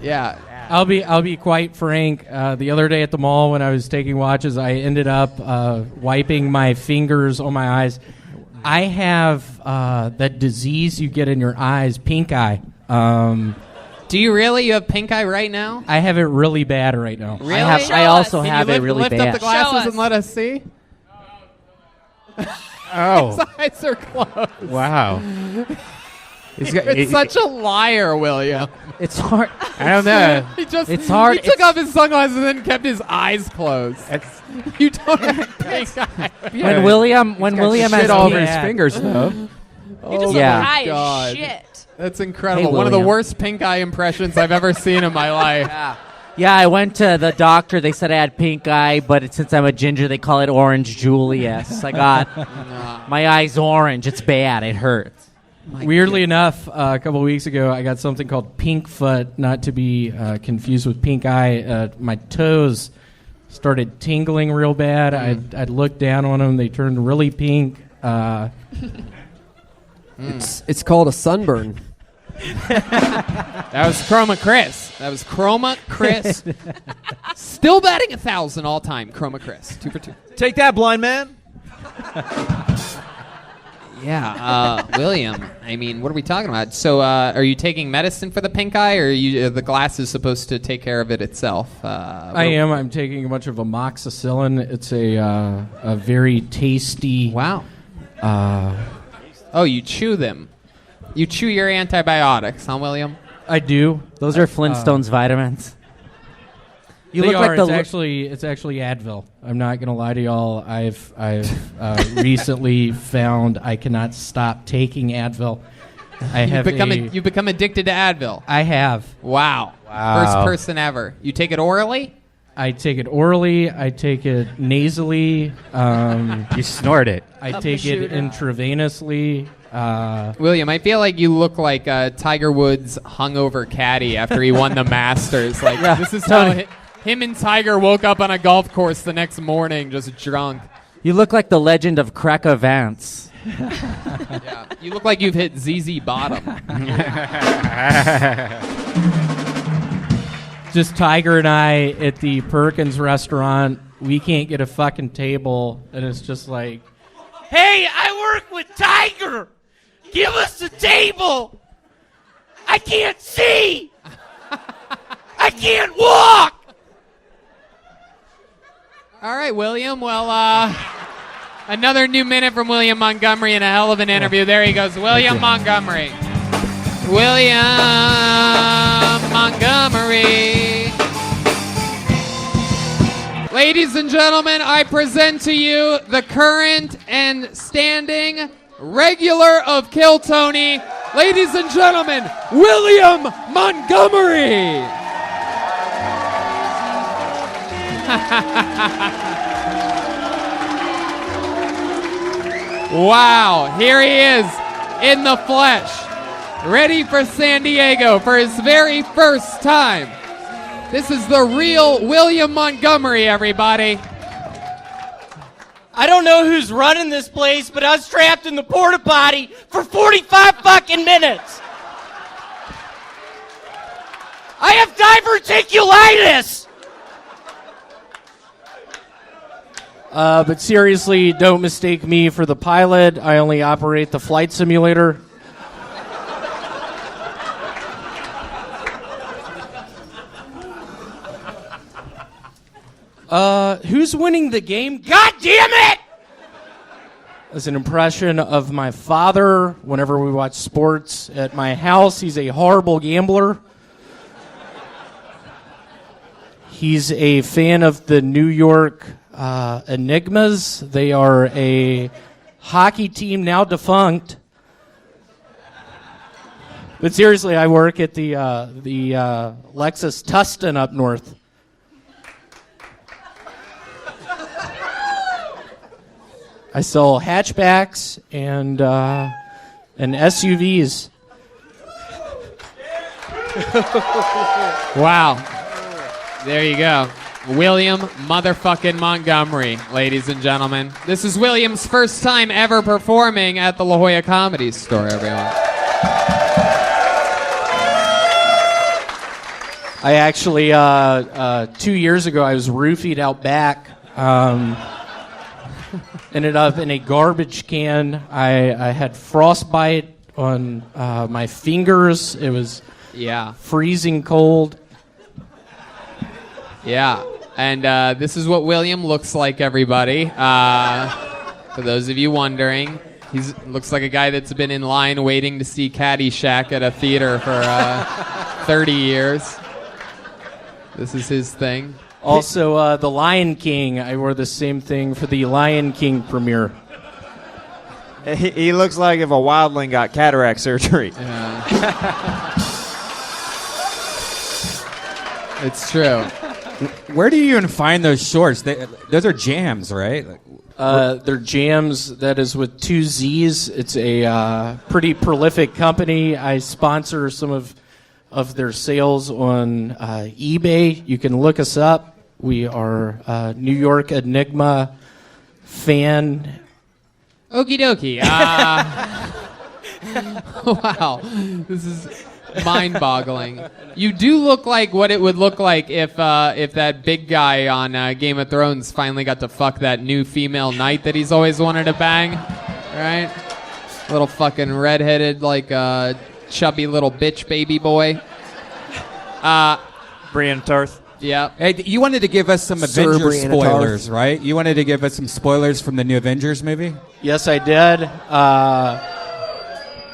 Yeah. I'll be quite frank. The other day at the mall when I was taking watches, I ended up wiping my fingers on my eyes. I have that disease you get in your eyes, pink eye. Do you really? You have pink eye right now? I have it really bad right now. Really? I also have it really lift bad. Lift up the glasses and let us see. Oh. His eyes are closed. Wow. It's such a liar, William. It's hard. I don't know. It's hard. He took off his sunglasses and then kept his eyes closed. You don't have pink eye. When William has shit all over his fingers, though. You just look high as shit. That's incredible. Hey, One of the William. worst pink eye impressions I've ever seen in my life. Yeah, I went to the doctor. They said I had pink eye, but since I'm a ginger, they call it orange Julius. I got my eye's orange. It's bad. It hurts. Weirdly enough, a couple of weeks ago, I got something called pink foot, not to be confused with pink eye. My toes started tingling real bad. I'd look down on them. They turned really pink. It's called a sunburn. That was Chroma Chris. Still batting 1,000 all time. Chroma Chris. 2 for 2. Take that, blind man. Yeah, William. I mean, what are we talking about? So, are you taking medicine for the pink eye, or are the glasses supposed to take care of it itself? I am. I'm taking a bunch of amoxicillin. It's a very tasty. Wow. You chew them. You chew your antibiotics, huh, William? I do. Those are Flintstones vitamins. You they look are. like It's actually Advil. I'm not gonna lie to y'all. I've recently found I cannot stop taking Advil. You've become addicted to Advil. I have. Wow. First person ever. You take it orally? I take it orally. I take it nasally. You snort it. I take it intravenously. William, I feel like you look like Tiger Woods' hungover caddy after he won the Masters. Like this is how him and Tiger woke up on a golf course the next morning, just drunk. You look like the legend of Cracker Vance. Yeah, you look like you've hit ZZ Bottom. Just Tiger and I at the Perkins restaurant. We can't get a fucking table, and it's just like, Hey, I work with Tiger. Give us a table. I can't see. I can't walk. All right, William. Well, another new minute from William Montgomery and a hell of an interview. There he goes, William Montgomery. William Montgomery. Ladies and gentlemen, I present to you the current and standing regular of Kill Tony. Ladies and gentlemen, William Montgomery. Wow, here he is in the flesh, ready for San Diego for his very first time. This is the real William Montgomery, everybody. I don't know who's running this place, but I was trapped in the porta potty for 45 fucking minutes. I have diverticulitis. But seriously, don't mistake me for the pilot. I only operate the flight simulator. Who's winning the game? God damn it! As an impression of my father, whenever we watch sports at my house, he's a horrible gambler. He's a fan of the New York Enigmas. They are a hockey team now defunct. But seriously, I work at the Lexus Tustin up north. I sell hatchbacks and SUVs. Wow. There you go. William motherfucking Montgomery, ladies and gentlemen. This is William's first time ever performing at the La Jolla Comedy Store, everyone. I actually, 2 years ago, I was roofied out back. Ended up in a garbage can. I had frostbite on my fingers. It was freezing cold. Yeah, and this is what William looks like, everybody. For those of you wondering, he looks like a guy that's been in line waiting to see Caddyshack at a theater for 30 years. This is his thing. Also, The Lion King. I wore the same thing for the Lion King premiere. He looks like if a wildling got cataract surgery. It's true. Where do you even find those shorts? Those are jams, right? They're Jams. That is with 2 Z's. It's a pretty prolific company. I sponsor some of their sales on eBay. You can look us up. We are New York Enigma fan. Okie dokie. Wow. This is mind-boggling. You do look like what it would look like if that big guy on Game of Thrones finally got to fuck that new female knight that he's always wanted to bang. Right? Little fucking redheaded, like chubby little bitch baby boy. Brienne Tarth. Yeah. Hey, you wanted to give us some Sir Avengers Brianna spoilers, right? You wanted to give us some spoilers from the new Avengers movie? Yes, I did.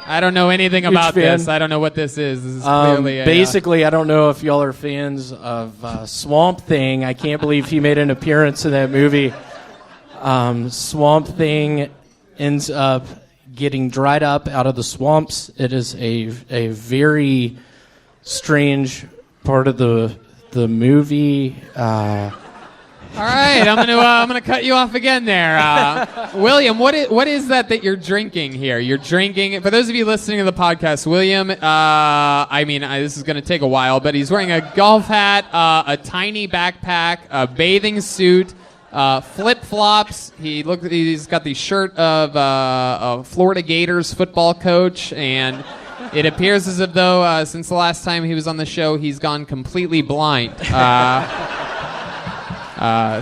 I don't know anything about this. I don't know what this is. This is clearly basically, I don't know if y'all are fans of Swamp Thing. I can't believe he made an appearance in that movie. Swamp Thing ends up getting dried up out of the swamps. It is a very strange part of the movie. All right, I'm gonna cut you off again there, William. What is that you're drinking here? You're drinking. For those of you listening to the podcast, William. This is gonna take a while, but he's wearing a golf hat, a tiny backpack, a bathing suit, flip flops. He's got the shirt of a Florida Gators football coach, and it appears as if though since the last time he was on the show, he's gone completely blind.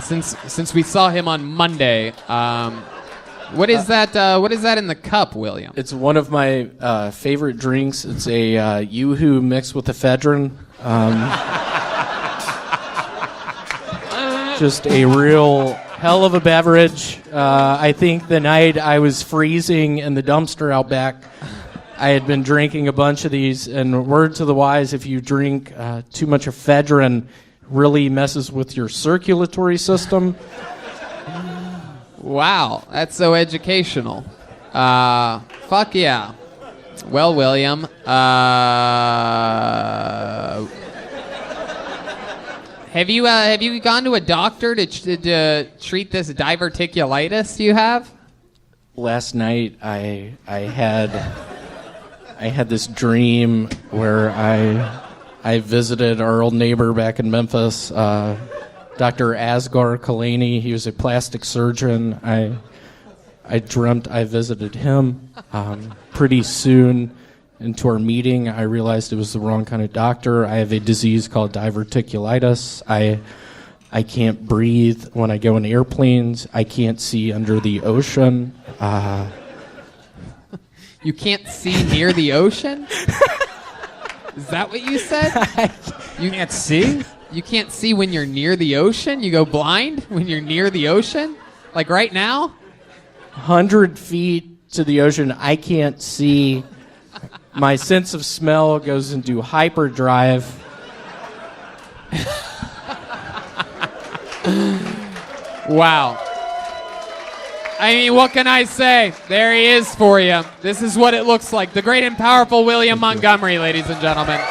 Since we saw him on Monday, what is that? What is that in the cup, William? It's one of my favorite drinks. It's a Yoo-hoo mixed with ephedrine. Just a real hell of a beverage. I think the night I was freezing in the dumpster out back, I had been drinking a bunch of these. And word to the wise, if you drink too much ephedrine, really messes with your circulatory system. Wow, that's so educational. Fuck yeah. Well, William, have you gone to a doctor to treat this diverticulitis you have? Last night I had this dream where I visited our old neighbor back in Memphis, Dr. Asghar Kalani. He was a plastic surgeon. I dreamt I visited him. Pretty soon into our meeting, I realized it was the wrong kind of doctor. I have a disease called diverticulitis. I can't breathe when I go in airplanes. I can't see under the ocean. You can't see near the ocean? Is that what you said? You can't see? You can't see when you're near the ocean? You go blind when you're near the ocean? Like right now? 100 feet to the ocean, I can't see. My sense of smell goes into hyperdrive. Wow. I mean, what can I say? There he is for you. This is what it looks like. The great and powerful William Montgomery, ladies and gentlemen.